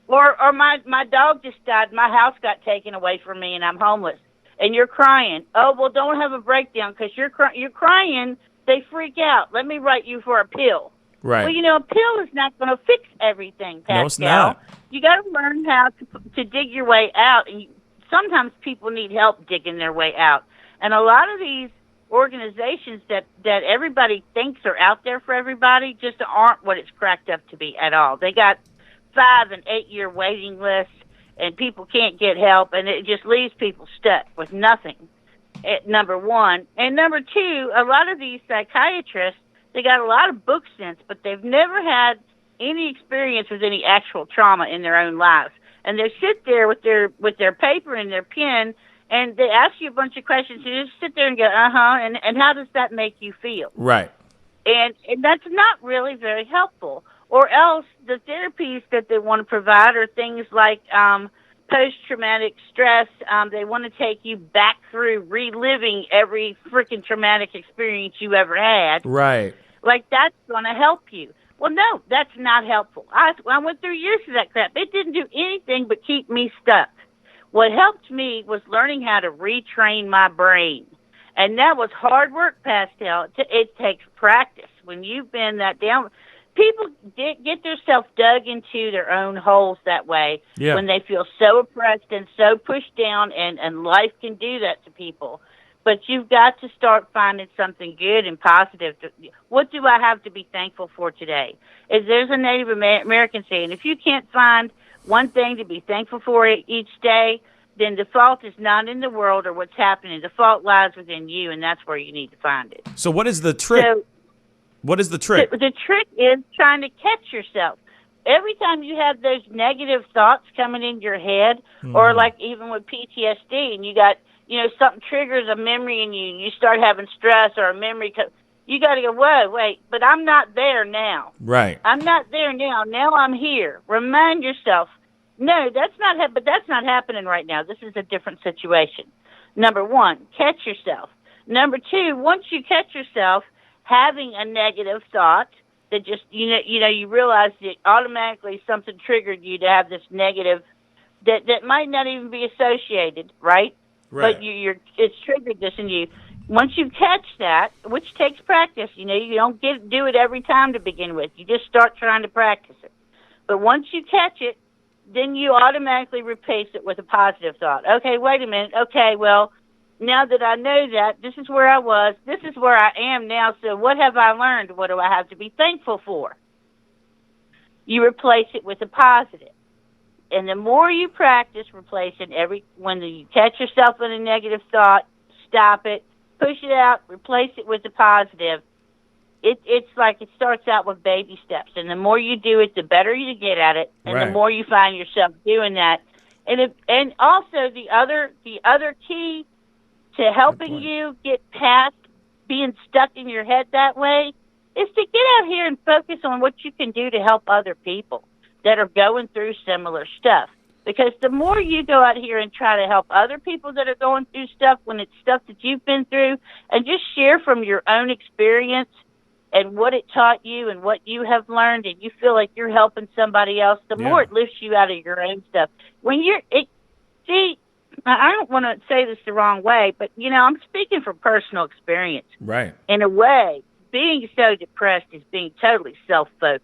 Or my dog just died. My house got taken away from me, and I'm homeless. And you're crying. Oh, well, don't have a breakdown because you're crying. They freak out. Let me write you for a pill. Right. Well, a pill is not going to fix everything, Pascal. No, it's not. You got to learn how to dig your way out. And sometimes people need help digging their way out. And a lot of these organizations that everybody thinks are out there for everybody just aren't what it's cracked up to be at all. They got 5 and 8 year waiting lists, and people can't get help, and it just leaves people stuck with nothing. Number one, and number two, a lot of these psychiatrists, they got a lot of book sense, but they've never had any experience with any actual trauma in their own lives, and they sit there with their paper and their pen, and they ask you a bunch of questions, and you just sit there and go, and how does that make you feel? Right. And that's not really very helpful. Or else the therapies that they want to provide are things like post-traumatic stress. They want to take you back through reliving every freaking traumatic experience you ever had. Right. Like that's going to help you. Well, no, that's not helpful. I went through years of that crap. It didn't do anything but keep me stuck. What helped me was learning how to retrain my brain. And that was hard work, Pascal. It takes practice. When you've been that down, people get themselves dug into their own holes that way when they feel so oppressed and so pushed down, and life can do that to people. But you've got to start finding something good and positive. What do I have to be thankful for today? There's a Native American saying, if you can't find one thing to be thankful for each day, then the fault is not in the world or what's happening. The fault lies within you, and that's where you need to find it. So what is the trick? What is the trick? The trick is trying to catch yourself. Every time you have those negative thoughts coming in your head, or like even with PTSD, and you got, something triggers a memory in you, and you start having stress or a memory, you got to go, whoa, wait, but I'm not there now. Right. I'm not there now. Now I'm here. Remind yourself, no, that's not happening right now. This is a different situation. Number one, catch yourself. Number two, once you catch yourself having a negative thought that just, you realize that automatically something triggered you to have this negative that might not even be associated, right? Right. But it's triggered this in you. Once you catch that, which takes practice, you don't do it every time to begin with. You just start trying to practice it. But once you catch it, then you automatically replace it with a positive thought. Okay, wait a minute. Okay, well, now that I know that, this is where I was, this is where I am now, so what have I learned? What do I have to be thankful for? You replace it with a positive. And the more you practice replacing when you catch yourself in a negative thought, stop it, push it out, replace it with a positive. It's like it starts out with baby steps, and the more you do it, the better you get at it, and the more you find yourself doing that. And also the other key to helping you get past being stuck in your head that way is to get out here and focus on what you can do to help other people that are going through similar stuff. Because the more you go out here and try to help other people that are going through stuff when it's stuff that you've been through, and just share from your own experience and what it taught you and what you have learned, and you feel like you're helping somebody else, the more it lifts you out of your own stuff. I don't want to say this the wrong way, but, I'm speaking from personal experience. Right. In a way, being so depressed is being totally self-focused.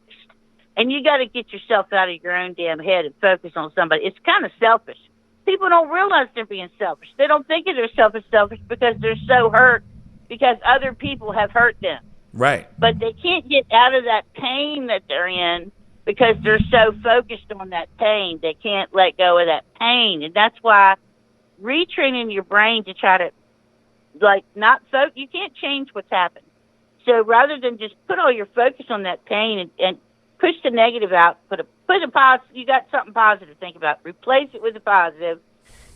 And you got to get yourself out of your own damn head and focus on somebody. It's kind of selfish. People don't realize they're being selfish. They don't think of themselves as selfish because they're so hurt because other people have hurt them. Right. But they can't get out of that pain that they're in because they're so focused on that pain. They can't let go of that pain. And that's why retraining your brain to try to, you can't change what's happened. So rather than just put all your focus on that pain and push the negative out, put a positive, you got something positive to think about, replace it with a positive,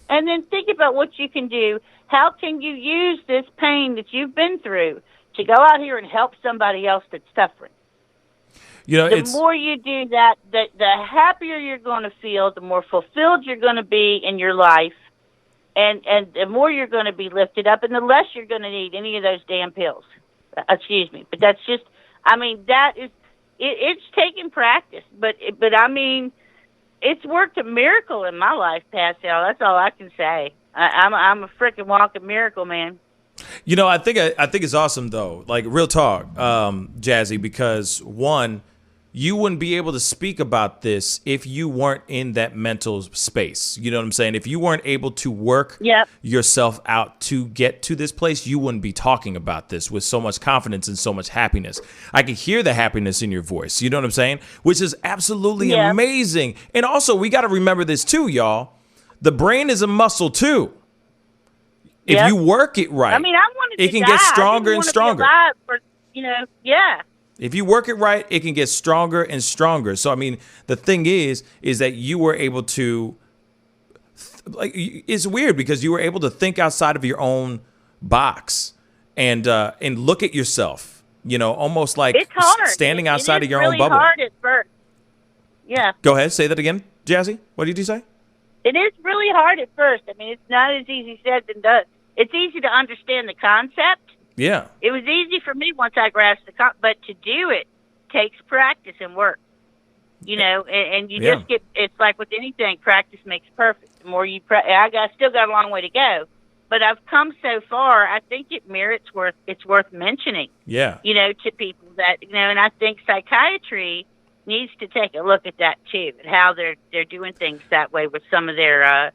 and then think about what you can do. How can you use this pain that you've been through to go out here and help somebody else that's suffering? The more you do that, the happier you're going to feel, the more fulfilled you're going to be in your life, and the more you're going to be lifted up, and the less you're going to need any of those damn pills. Excuse me. But that's just, that is, it's taking practice. But it's worked a miracle in my life, Pascal. That's all I can say. I'm a freaking walking miracle, man. I think it's awesome though. Like real talk, Jazzy, because one, you wouldn't be able to speak about this if you weren't in that mental space. You know what I'm saying? If you weren't able to work yourself out to get to this place, you wouldn't be talking about this with so much confidence and so much happiness. I could hear the happiness in your voice. You know what I'm saying? Which is absolutely amazing. And also, we got to remember this too, y'all. The brain is a muscle too. If you work it right, it can get stronger and stronger. If you work it right, it can get stronger and stronger. So, the thing is that you were able to, it's weird because you were able to think outside of your own box and look at yourself, almost like standing outside of your own bubble. It's hard at first. Yeah. Go ahead. Say that again, Jazzy. What did you say? It is really hard at first. It's not as easy said than done. It's easy to understand the concept. Yeah. It was easy for me once I grasped the concept, but to do it takes practice and work. And you just get, it's like with anything, practice makes perfect. The more you I still got a long way to go, but I've come so far, I think it's worth mentioning. Yeah. To people that, and I think psychiatry needs to take a look at that too, and how they're doing things that way with some of the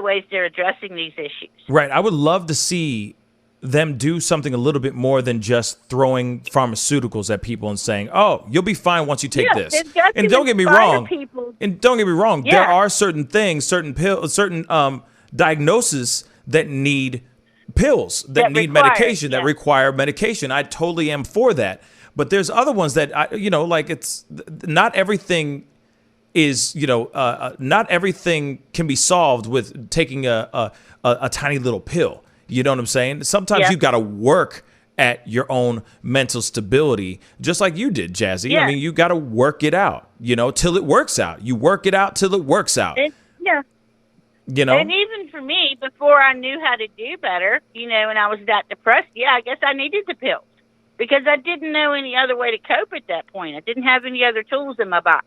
ways they're addressing these issues. Right. I would love to see them do something a little bit more than just throwing pharmaceuticals at people and saying, "Oh, you'll be fine once you take this." And don't get me wrong. There are certain things, certain pills, certain diagnoses that need pills, that need medication, that require medication. I totally am for that. But there's other ones that it's not everything is, not everything can be solved with taking a tiny little pill. You know what I'm saying? Sometimes you've got to work at your own mental stability, just like you did, Jazzy. Yeah. I mean, you got to work it out, till it works out. You work it out till it works out. Yeah. And even for me, before I knew how to do better, and I was that depressed, I guess I needed the pills because I didn't know any other way to cope at that point. I didn't have any other tools in my box.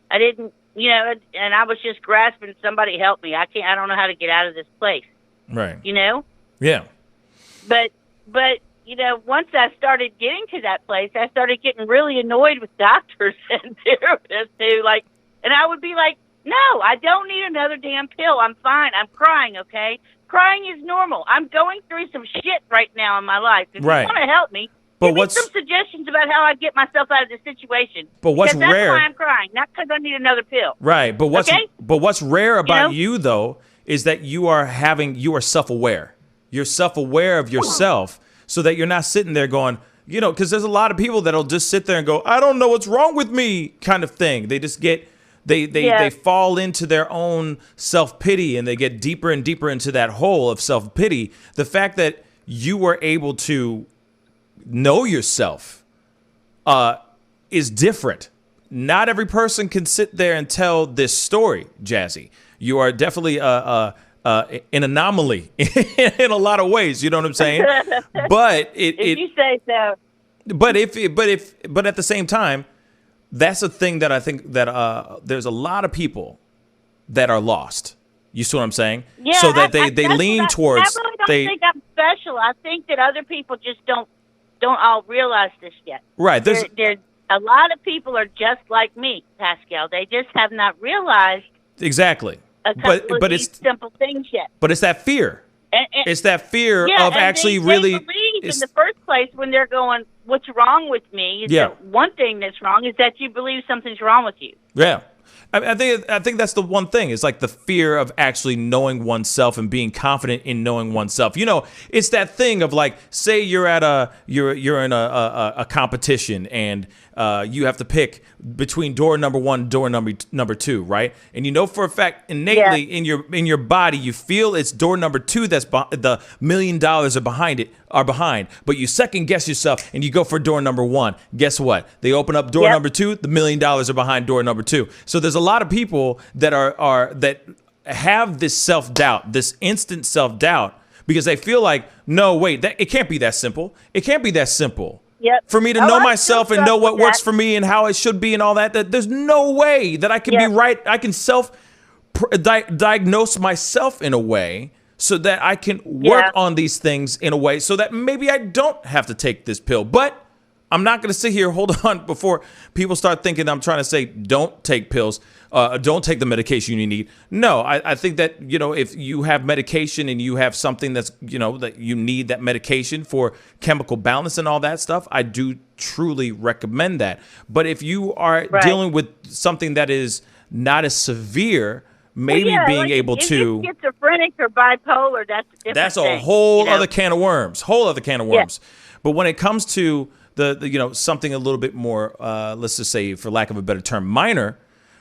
I didn't, and I was just grasping, somebody help me. I don't know how to get out of this place. Right. Yeah. But once I started getting to that place, I started getting really annoyed with doctors and therapists who and I would be like, no, I don't need another damn pill. I'm fine. I'm crying, okay? Crying is normal. I'm going through some shit right now in my life. If you want to help me, give me some suggestions about how I get myself out of this situation. But what's because rare? That's why I'm crying, not because I need another pill. Right. But what's rare about you though is that you are self-aware. You're self-aware of yourself, so that you're not sitting there going, because there's a lot of people that'll just sit there and go, I don't know what's wrong with me, kind of thing. They just get. They fall into their own self-pity, and they get deeper and deeper into that hole of self-pity. The fact that you were able to know yourself is different. Not every person can sit there and tell this story, Jazzy. You are definitely an anomaly in a lot of ways. You know what I'm saying? But if you say so. But at the same time, that's a thing that I think that there's a lot of people that are lost. You see what I'm saying? Yeah. So that they lean towards. I really don't think I'm special. I think that other people just don't all realize this yet. Right. There's a lot of people are just like me, Pascal. They just have not realized exactly. But it's simple things yet. But it's that fear. It's that fear of actually they really. Believe in the first place when they're going, what's wrong with me? One thing that's wrong is that you believe something's wrong with you. Yeah. I think that's the one thing. It's like the fear of actually knowing oneself and being confident in knowing oneself. It's that thing of say you're at you're in a competition and you have to pick between door number 1 and door number 2, right? And for a fact innately in your body you feel it's door number 2 that's the $1 million are behind, but you second guess yourself and you go for door number 1. Guess what? They open up door number 2, the $1 million are behind door number 2. So there's a lot of people that that have this self-doubt, this instant self-doubt, because they feel like, no, wait, it can't be that simple. It can't be that simple. Yep. For me to know myself and know what works for me and how it should be and all that there's no way that I can be right. I can diagnose myself in a way so that I can work on these things in a way so that maybe I don't have to take this pill. But I'm not going to sit here, hold on, before people start thinking I'm trying to say don't take pills, don't take the medication you need. No, I think that, if you have medication and you have something that's, that you need that medication for chemical balance and all that stuff, I do truly recommend that. But if you are dealing with something that is not as severe, maybe being able to. If you're schizophrenic or bipolar, that's a different That's a thing, whole other can of worms. But when it comes to the something a little bit more, let's just say, for lack of a better term, minor,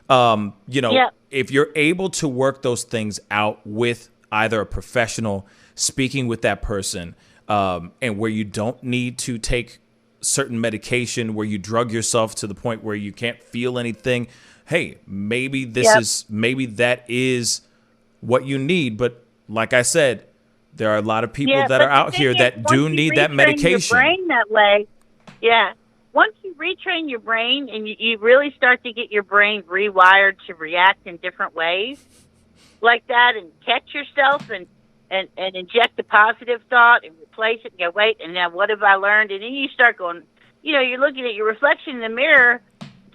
if you're able to work those things out with either a professional, speaking with that person, and where you don't need to take certain medication, where you drug yourself to the point where you can't feel anything, hey, maybe that is what you need. But like I said, there are a lot of people that are out here that do need that medication. Your brain that way. Yeah. Once you retrain your brain and you really start to get your brain rewired to react in different ways like that and catch yourself and inject a positive thought and replace it and go, wait, and now what have I learned? And then you start going, you're looking at your reflection in the mirror.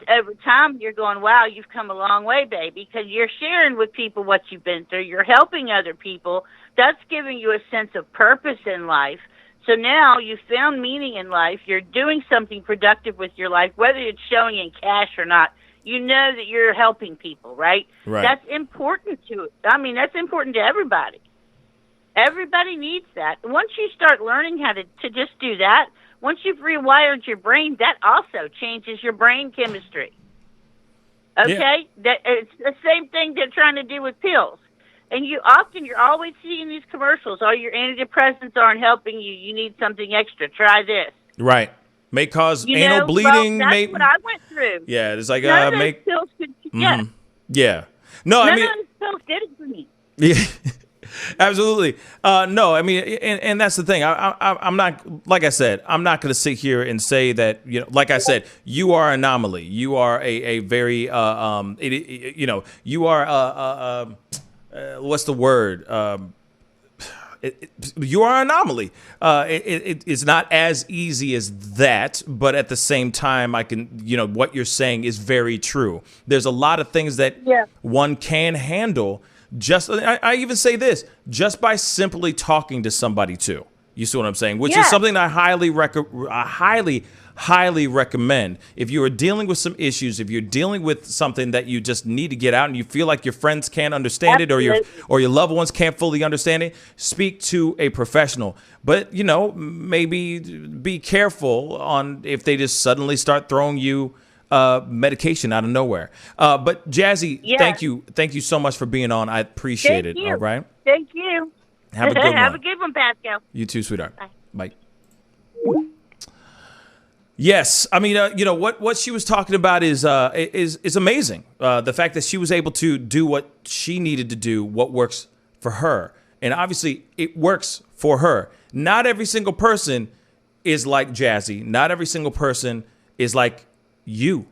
Over time, you're going, wow, you've come a long way, baby, because you're sharing with people what you've been through. You're helping other people. That's giving you a sense of purpose in life. So now you've found meaning in life. You're doing something productive with your life, whether it's showing in cash or not. You know that you're helping people, right? That's important that's important to everybody. Everybody needs that. Once you start learning how to just do that, once you've rewired your brain, that also changes your brain chemistry. Okay? That it's the same thing they're trying to do with pills. And you're always seeing these commercials. Oh, your antidepressants aren't helping you. You need something extra. Try this. Right. May cause You anal know, bleeding. well, that's what I went through. Yeah, it's like None of those make. pills could. Yeah. No, I None mean. of those pills did it for me. Yeah. Absolutely. No, I mean, and that's the thing. I'm not, like I said, I'm not going to sit here and say that, you know, like I said, you are an anomaly. You are a very, you know, you are, what's the word? You are an anomaly. It's not as easy as that, but at the same time, I can, you know, what you're saying is very true. There's a lot of things that one can handle. I even say this, just by simply talking to somebody too. You see what I'm saying? Which is something I highly recommend. If you are dealing with some issues, if you're dealing with something that you just need to get out and you feel like your friends can't understand it or your loved ones can't fully understand it, speak to a professional. But, you know, maybe be careful on if they just suddenly start throwing you medication out of nowhere. But Jazzy, thank you so much for being on. I appreciate it. All right. Thank you. Have a good one. Have a good one, Pascal. You too, sweetheart. Bye. Yes, I mean, you know what she was talking about is amazing. The fact that she was able to do what she needed to do, what works for her, and obviously it works for her. Not every single person is like Jazzy. Not every single person is like you.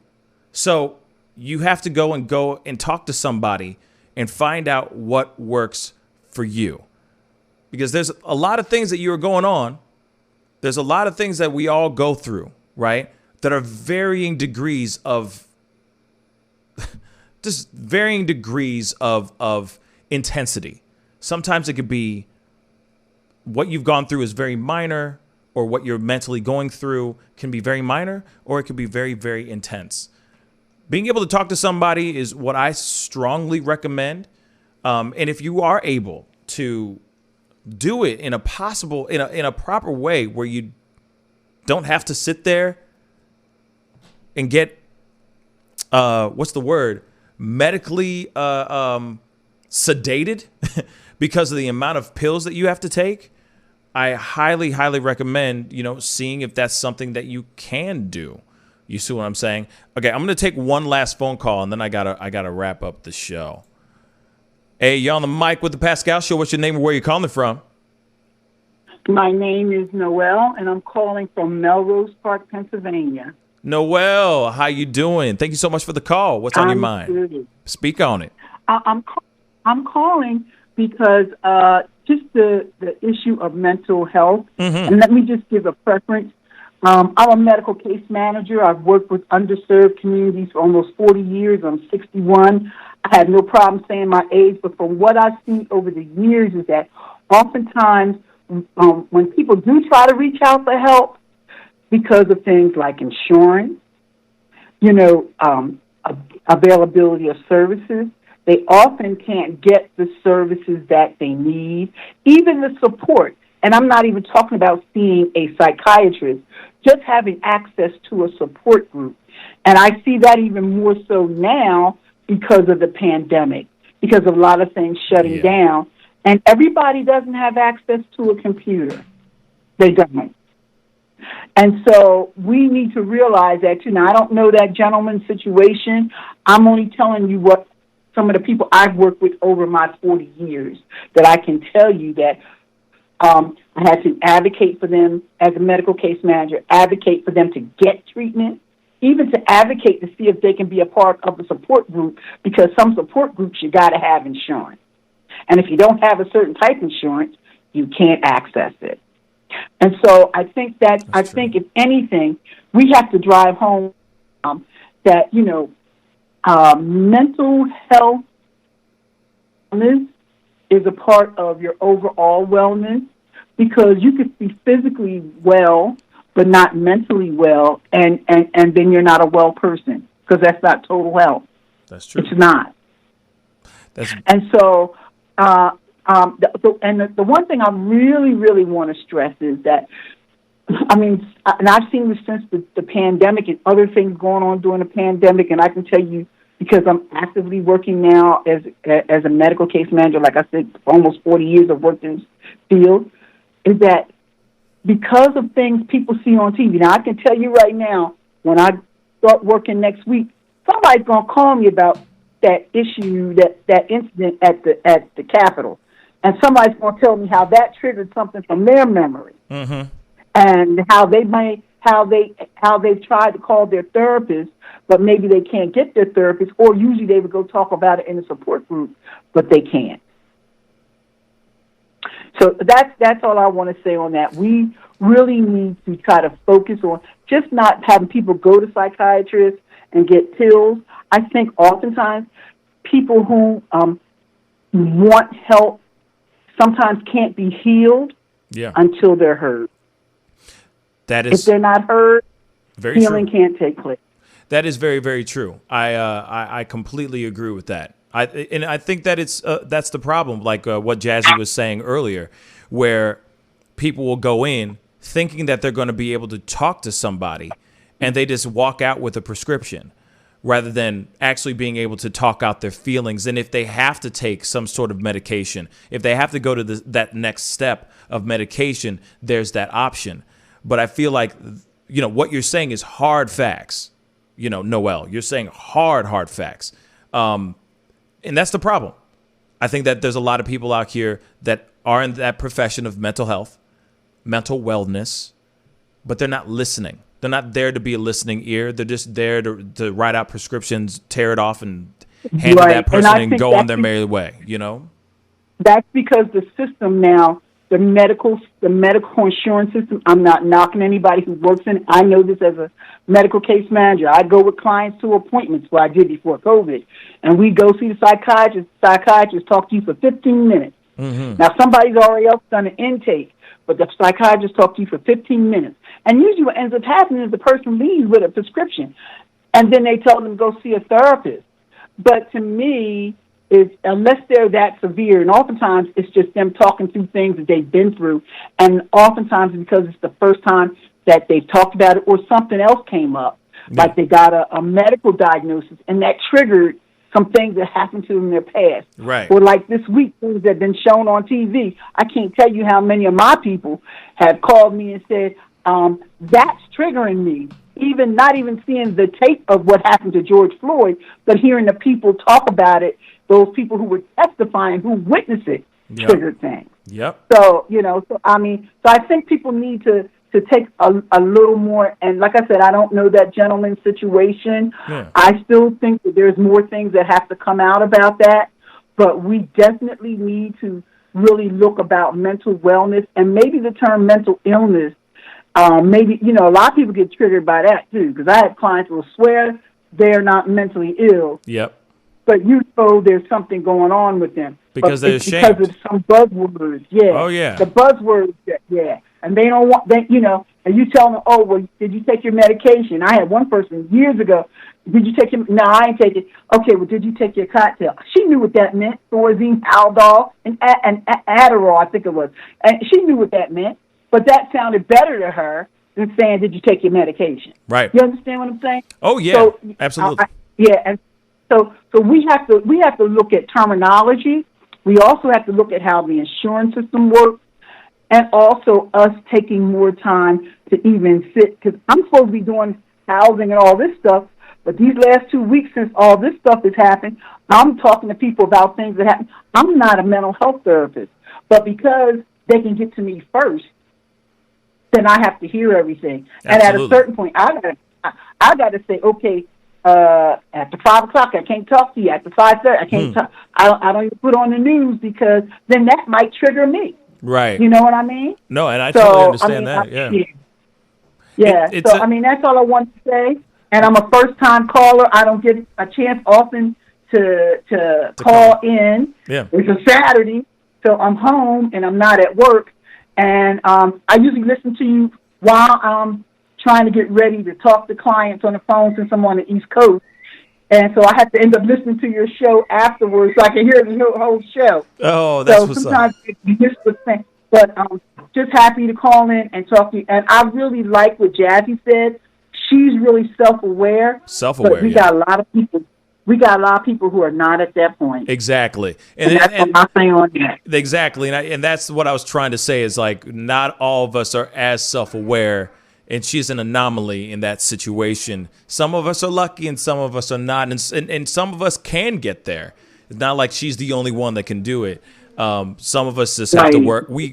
So you have to go and talk to somebody and find out what works for you. Because there's a lot of things that you are going on. There's a lot of things that we all go through, right? That are varying degrees of just varying degrees of intensity. Sometimes it could be what you've gone through is very minor, or what you're mentally going through can be very minor, or it could be very, very intense. Being able to talk to somebody is what I strongly recommend. And if you are able to do it in a proper way where you don't have to sit there and get, medically sedated because of the amount of pills that you have to take, I highly, highly recommend, you know, seeing if that's something that you can do. You see what I'm saying? Okay, I'm going to take one last phone call, and then I gotta wrap up the show. Hey, you're on the mic with the Pascal Show. What's your name and where you calling from? My name is Noelle, and I'm calling from Melrose Park, Pennsylvania. Noelle, how you doing? Thank you so much for the call. What's on your mind? Good. Speak on it. I'm calling because just the issue of mental health. Mm-hmm. And let me just give a preference. I'm a medical case manager. I've worked with underserved communities for almost 40 years. I'm 61. I have no problem saying my age, but from what I've seen over the years is that oftentimes when people do try to reach out for help because of things like insurance, you know, availability of services, they often can't get the services that they need, even the support. And I'm not even talking about seeing a psychiatrist, just having access to a support group. And I see that even more so now because of the pandemic, because of a lot of things shutting down. And everybody doesn't have access to a computer. They don't. And so we need to realize that, you know, I don't know that gentleman's situation. I'm only telling you what some of the people I've worked with over my 40 years, that I can tell you that I had to advocate for them as a medical case manager, advocate for them to get treatment, even to advocate to see if they can be a part of a support group, because some support groups you got to have insurance. And if you don't have a certain type of insurance, you can't access it. And so I think if anything, we have to drive home that, you know, mental health wellness is a part of your overall wellness, because you could be physically well but not mentally well, and then you're not a well person, because that's not total health. That's true. It's not. And so, the one thing I really, really want to stress is that, I mean, and I've seen this since the pandemic and other things going on during the pandemic, and I can tell you because I'm actively working now as a medical case manager. Like I said, for almost 40 years I've worked in this field, is that because of things people see on TV. Now, I can tell you right now, when I start working next week, somebody's going to call me about that issue, that incident at the Capitol. And somebody's going to tell me how that triggered something from their memory. Mm-hmm. And how they've tried to call their therapist, but maybe they can't get their therapist, or usually they would go talk about it in a support group, but they can't. So that's all I want to say on that. We really need to try to focus on just not having people go to psychiatrists and get pills. I think oftentimes people who want help sometimes can't be healed until they're heard. That is, if they're not heard, healing true. Can't take place. That is very, very true. I completely agree with that. I think that that's the problem, like what Jazzy was saying earlier, where people will go in thinking that they're going to be able to talk to somebody, and they just walk out with a prescription rather than actually being able to talk out their feelings. And if they have to take some sort of medication, if they have to go to that next step of medication, there's that option. But I feel like, what you're saying is hard facts. Noel, you're saying hard facts. And that's the problem. I think that there's a lot of people out here that are in that profession of mental health, mental wellness, but they're not listening. They're not there to be a listening ear. They're just there to write out prescriptions, tear it off, and hand it to that person and go on their merry way, That's because the system now, the medical insurance system, I'm not knocking anybody who works in it. I know this as a medical case manager. I go with clients to appointments, where I did before COVID, and we go see the psychiatrist. Psychiatrist talk to you for 15 minutes. Mm-hmm. Now, somebody's already else done an intake, but the psychiatrist talk to you for 15 minutes. And usually what ends up happening is the person leaves with a prescription, and then they tell them to go see a therapist. But to me, is unless they're that severe, and oftentimes it's just them talking through things that they've been through, and oftentimes because it's the first time that they've talked about it, or something else came up, like they got a medical diagnosis, and that triggered some things that happened to them in their past. Right. Or like this week, things that have been shown on TV. I can't tell you how many of my people have called me and said, that's triggering me. Not even seeing the tape of what happened to George Floyd, but hearing the people talk about it, those people who were testifying, who witnessed it, triggered things. Yep. So, so I think people need to take a little more, and like I said, I don't know that gentleman's situation. Yeah. I still think that there's more things that have to come out about that, but we definitely need to really look about mental wellness, and maybe the term mental illness. Maybe, a lot of people get triggered by that, too, because I have clients who will swear they're not mentally ill. Yep. But you know there's something going on with them. Because they're ashamed. Because of some buzzwords, Oh, yeah. The buzzwords, And they don't want, and you tell them, oh, well, did you take your medication? I had one person years ago, did you take your, no, I ain't take it. Okay, well, did you take your cocktail? She knew what that meant, Thorazine, Haldol, and Adderall, I think it was. And she knew what that meant. But that sounded better to her than saying, did you take your medication? Right. You understand what I'm saying? Oh, yeah, so, absolutely. And so we have to look at terminology. We also have to look at how the insurance system works, and also us taking more time to even sit, because I'm supposed to be doing housing and all this stuff, but these last 2 weeks since all this stuff has happened, I'm talking to people about things that happen. I'm not a mental health therapist, but because they can get to me first, then I have to hear everything. Absolutely. And at a certain point, I got to say, okay, after 5 o'clock, I can't talk to you. After 5:30, I can't talk. I don't even put on the news, because then that might trigger me. Right. You know what I mean? No, and I totally understand that. Yeah. That's all I want to say. And I'm a first-time caller. I don't get a chance often to call in. Yeah. It's a Saturday, so I'm home and I'm not at work. And I usually listen to you while I'm trying to get ready to talk to clients on the phone, since I'm on the East Coast. And so I have to end up listening to your show afterwards so I can hear the whole show. Oh, that's what's up. So sometimes you miss the thing. But just happy to call in and talk to you. And I really like what Jazzy said. She's really self-aware. Self-aware, but we got a lot of people. we got a lot of people who are not at that point. Exactly. And that's what I'm saying on that. Exactly. And that's what I was trying to say is like not all of us are as self-aware, and she's an anomaly in that situation. Some of us are lucky and some of us are not. And some of us can get there. It's not like she's the only one that can do it. Some of us just have to work. We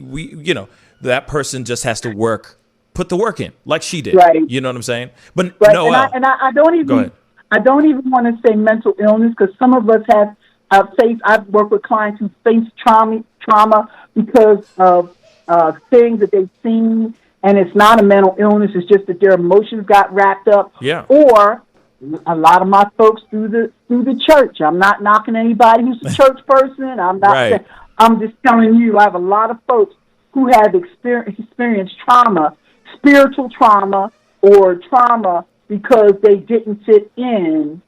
that person just has to work, put the work in like she did. Right. You know what I'm saying? But Noel. And I don't even. Go ahead. I don't even want to say mental illness because some of us have I've worked with clients who face trauma because of things that they've seen, and it's not a mental illness. It's just that their emotions got wrapped up. Yeah. Or a lot of my folks through the church. I'm not knocking anybody who's a church person. I'm not. Right. I'm just telling you, I have a lot of folks who have experienced trauma, spiritual trauma, or trauma because they didn't fit in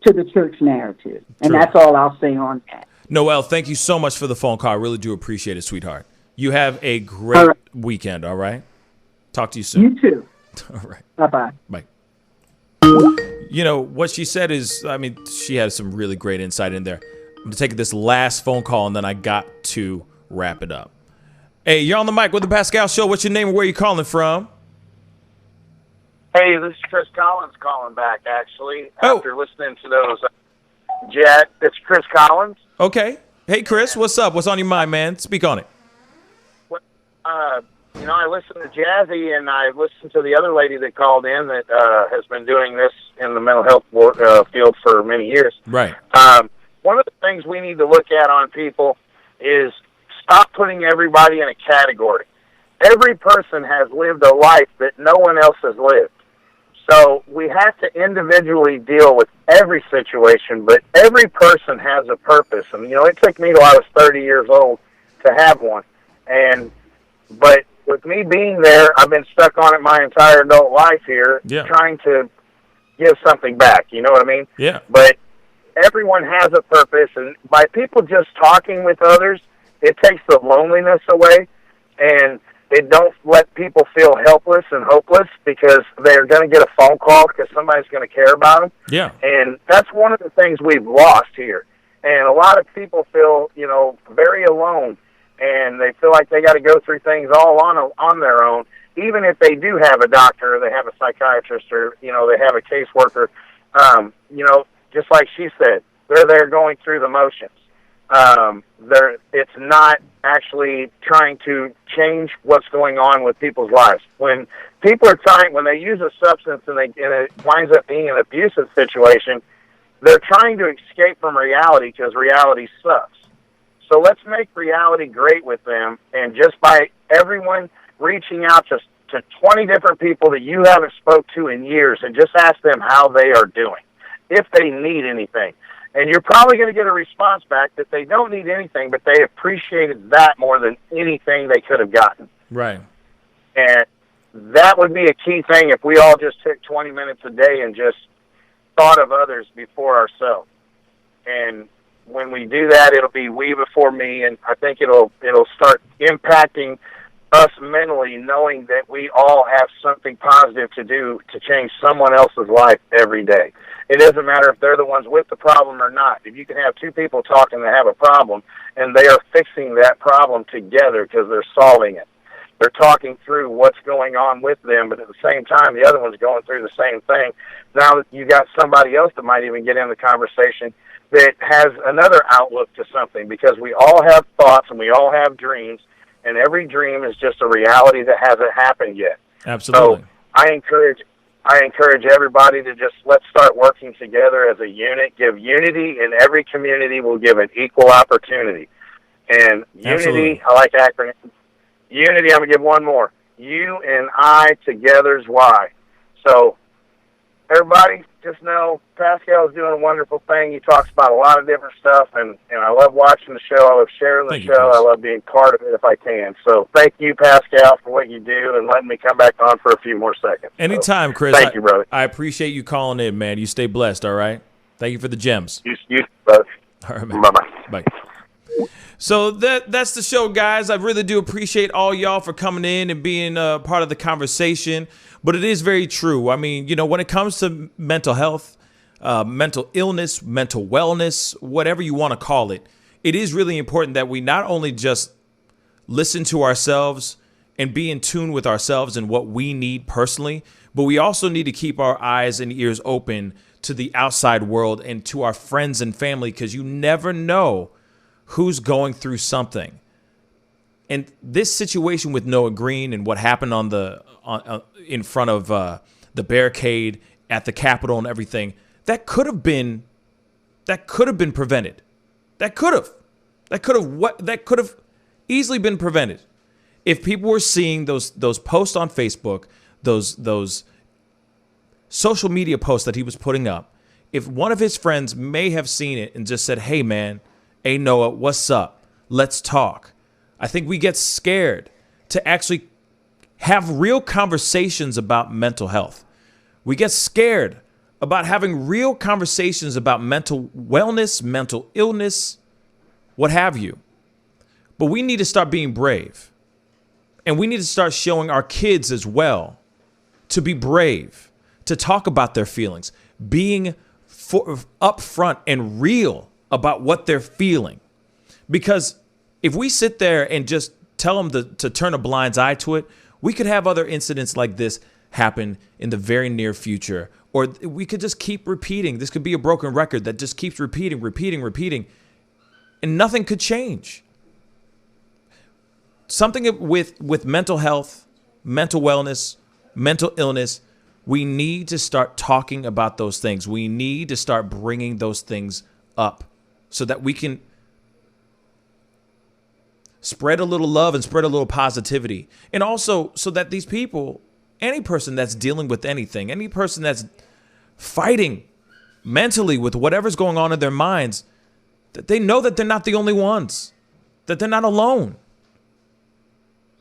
to the church narrative. And True. that's all I'll say on that. Noel, thank you so much for the phone call. I really do appreciate it, sweetheart. You have a great weekend, all right? Talk to you soon. You too. All right. Bye-bye. Bye. You know, what she said is, I mean, she had some really great insight in there. I'm going to take this last phone call, and then I got to wrap it up. Hey, you're on the mic with the Pascal Show. What's your name and where are you calling from? Hey, this is Chris Collins calling back, actually, after listening to those. Jet, it's Chris Collins. Okay. Hey, Chris, what's up? What's on your mind, man? Speak on it. I listened to Jazzy, and I listened to the other lady that called in that has been doing this in the mental health field for many years. Right. One of the things we need to look at on people is stop putting everybody in a category. Every person has lived a life that no one else has lived. So we have to individually deal with every situation, but every person has a purpose. And, it took me till I was 30 years old to have one. But with me being there, I've been stuck on it my entire adult life here, trying to give something back. You know what I mean? Yeah. But everyone has a purpose, and by people just talking with others, it takes the loneliness away, and it don't let people feel helpless and hopeless because they're going to get a phone call because somebody's going to care about them. Yeah. And that's one of the things we've lost here. And a lot of people feel, very alone, and they feel like they got to go through things all on their own, even if they do have a doctor or they have a psychiatrist or, they have a caseworker. Just like she said, they're there going through the motions. It's not actually trying to change what's going on with people's lives. When people are when they use a substance and it winds up being an abusive situation, they're trying to escape from reality because reality sucks. So let's make reality great with them, and just by everyone reaching out to 20 different people that you haven't spoke to in years and just ask them how they are doing, if they need anything. And you're probably going to get a response back that they don't need anything, but they appreciated that more than anything they could have gotten. Right. And that would be a key thing if we all just took 20 minutes a day and just thought of others before ourselves. And when we do that, it'll be we before me, and I think it'll start impacting us mentally, knowing that we all have something positive to do to change someone else's life every day. It doesn't matter if they're the ones with the problem or not. If you can have two people talking that have a problem, and they are fixing that problem together because they're solving it. They're talking through what's going on with them, but at the same time, the other one's going through the same thing. Now that you got somebody else that might even get in the conversation that has another outlook to something, because we all have thoughts and we all have dreams, and every dream is just a reality that hasn't happened yet. Absolutely. So I encourage everybody to just let's start working together as a unit. Give unity in every community. Will give an equal opportunity. And unity, Absolutely. I like acronyms. Unity, I'm going to give one more. U and I together's Y. So everybody, just know Pascal's doing a wonderful thing. He talks about a lot of different stuff, and I love watching the show. I love sharing the show. I love being part of it if I can. So thank you, Pascal, for what you do and letting me come back on for a few more seconds. Anytime, Chris. Thank you, brother. I appreciate you calling in, man. You stay blessed, all right? Thank you for the gems. You brother. All right, man. Bye-bye. Bye. So that's the show, guys. I really do appreciate all y'all for coming in and being part of the conversation. But it is very true. I mean, when it comes to mental health, mental illness, mental wellness, whatever you want to call it, it is really important that we not only just listen to ourselves and be in tune with ourselves and what we need personally, but we also need to keep our eyes and ears open to the outside world and to our friends and family, because you never know who's going through something. And this situation with Noah Green and what happened in front of the barricade at the Capitol and everything, that could have been prevented. That could have easily been prevented if people were seeing those posts on Facebook, those social media posts that he was putting up. If one of his friends may have seen it and just said, "Hey man, hey Noah, what's up? Let's talk." I think we get scared to actually have real conversations about mental health. We get scared about having real conversations about mental wellness, mental illness, what have you. But we need to start being brave. And we need to start showing our kids as well to be brave, to talk about their feelings, being upfront and real about what they're feeling. Because if we sit there and just tell them to turn a blind eye to it, we could have other incidents like this happen in the very near future. Or we could just keep repeating. This could be a broken record that just keeps repeating, and nothing could change. Something with mental health, mental wellness, mental illness, we need to start talking about those things. We need to start bringing those things up so that we can spread a little love and spread a little positivity. And also so that these people, any person that's dealing with anything, any person that's fighting mentally with whatever's going on in their minds, that they know that they're not the only ones, that they're not alone.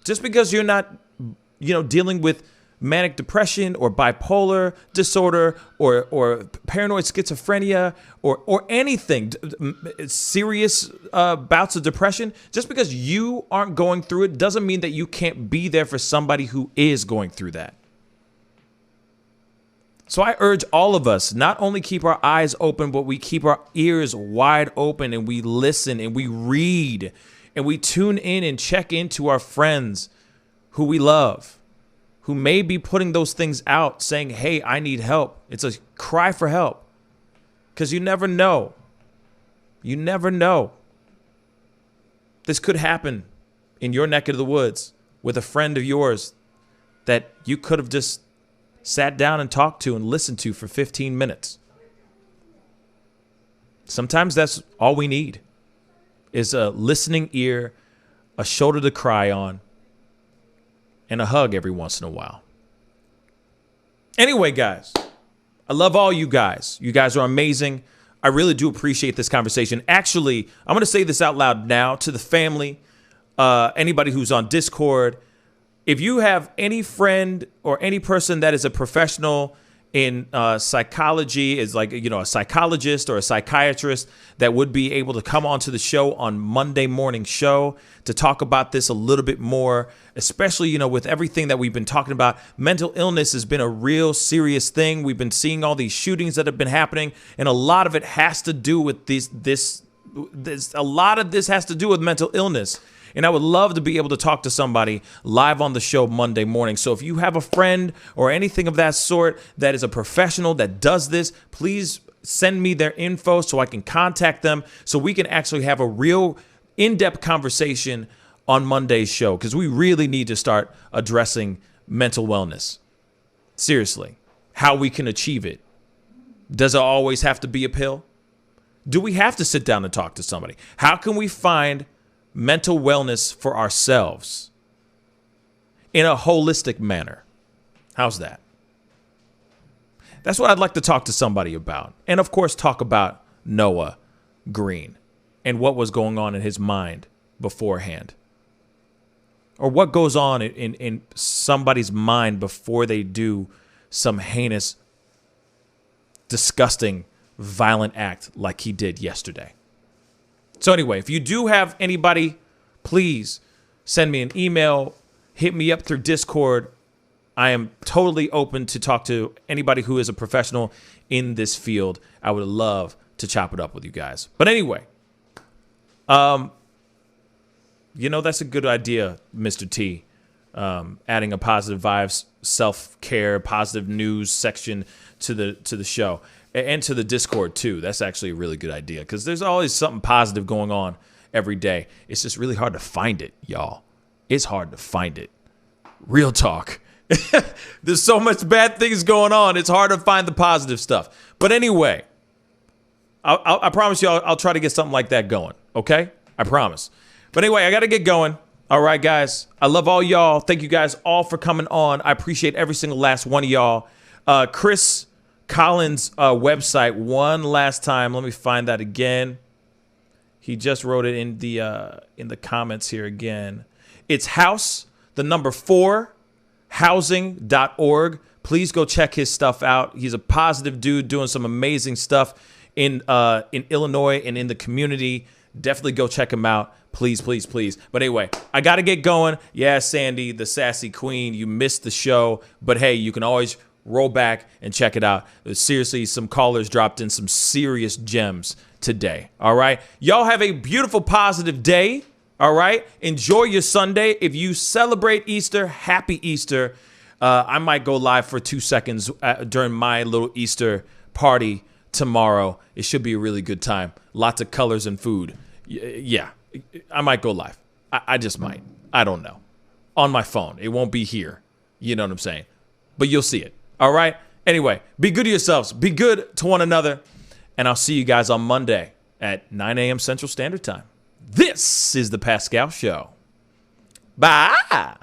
Just because you're not, dealing with manic depression or bipolar disorder or paranoid schizophrenia or anything, serious bouts of depression, just because you aren't going through it doesn't mean that you can't be there for somebody who is going through that. So I urge all of us, not only keep our eyes open, but we keep our ears wide open and we listen and we read and we tune in and check into our friends who we love, who may be putting those things out saying, "Hey, I need help." It's a cry for help, because you never know. You never know. This could happen in your neck of the woods with a friend of yours that you could have just sat down and talked to and listened to for 15 minutes. Sometimes that's all we need is a listening ear, a shoulder to cry on, and a hug every once in a while. Anyway, guys, I love all you guys. You guys are amazing. I really do appreciate this conversation. Actually, I'm going to say this out loud now to the family, anybody who's on Discord. If you have any friend or any person that is a professional in psychology, is like, a psychologist or a psychiatrist that would be able to come onto the show on Monday morning show to talk about this a little bit more, especially, with everything that we've been talking about. Mental illness has been a real serious thing. We've been seeing all these shootings that have been happening, and a lot of it has to do with a lot of this has to do with mental illness. And I would love to be able to talk to somebody live on the show Monday morning. So if you have a friend or anything of that sort that is a professional that does this, please send me their info so I can contact them so we can actually have a real in-depth conversation on Monday's show, because we really need to start addressing mental wellness. Seriously, how we can achieve it. Does it always have to be a pill? Do we have to sit down and talk to somebody? How can we find mental wellness for ourselves in a holistic manner? How's that? That's what I'd like to talk to somebody about. And of course, talk about Noah Green and what was going on in his mind beforehand. Or what goes on in somebody's mind before they do some heinous, disgusting, violent act like he did yesterday. So anyway, if you do have anybody, please send me an email, hit me up through Discord, I am totally open to talk to anybody who is a professional in this field. I would love to chop it up with you guys. But anyway, that's a good idea, Mr. T. Adding a positive vibes, self-care, positive news section to the show and to the Discord too. That's actually a really good idea because there's always something positive going on every day. It's just really hard to find it, y'all. It's hard to find it. Real talk. There's so much bad things going on. It's hard to find the positive stuff. But anyway, I promise you I'll try to get something like that going. Okay? I promise. But anyway, I got to get going. All right, guys. I love all y'all. Thank you guys all for coming on. I appreciate every single last one of y'all. Chris Collins' website one last time. Let me find that again. He just wrote it in the comments here again. It's house, the number 4, housing.org. Please go check his stuff out. He's a positive dude doing some amazing stuff in Illinois and in the community. Definitely go check him out. Please, please, please. But anyway, I got to get going. Yeah, Sandy, the sassy queen, you missed the show. But hey, you can always roll back and check it out. Seriously, some callers dropped in some serious gems today. All right. Y'all have a beautiful, positive day. All right. Enjoy your Sunday. If you celebrate Easter, happy Easter. I might go live for 2 seconds during my little Easter party tomorrow. It should be a really good time. Lots of colors and food. Yeah, I might go live. I just might. I don't know. On my phone. It won't be here. You know what I'm saying? But you'll see it. All right. Anyway, be good to yourselves. Be good to one another. And I'll see you guys on Monday at 9 a.m. Central Standard Time. This is the Pascal Show. Bye.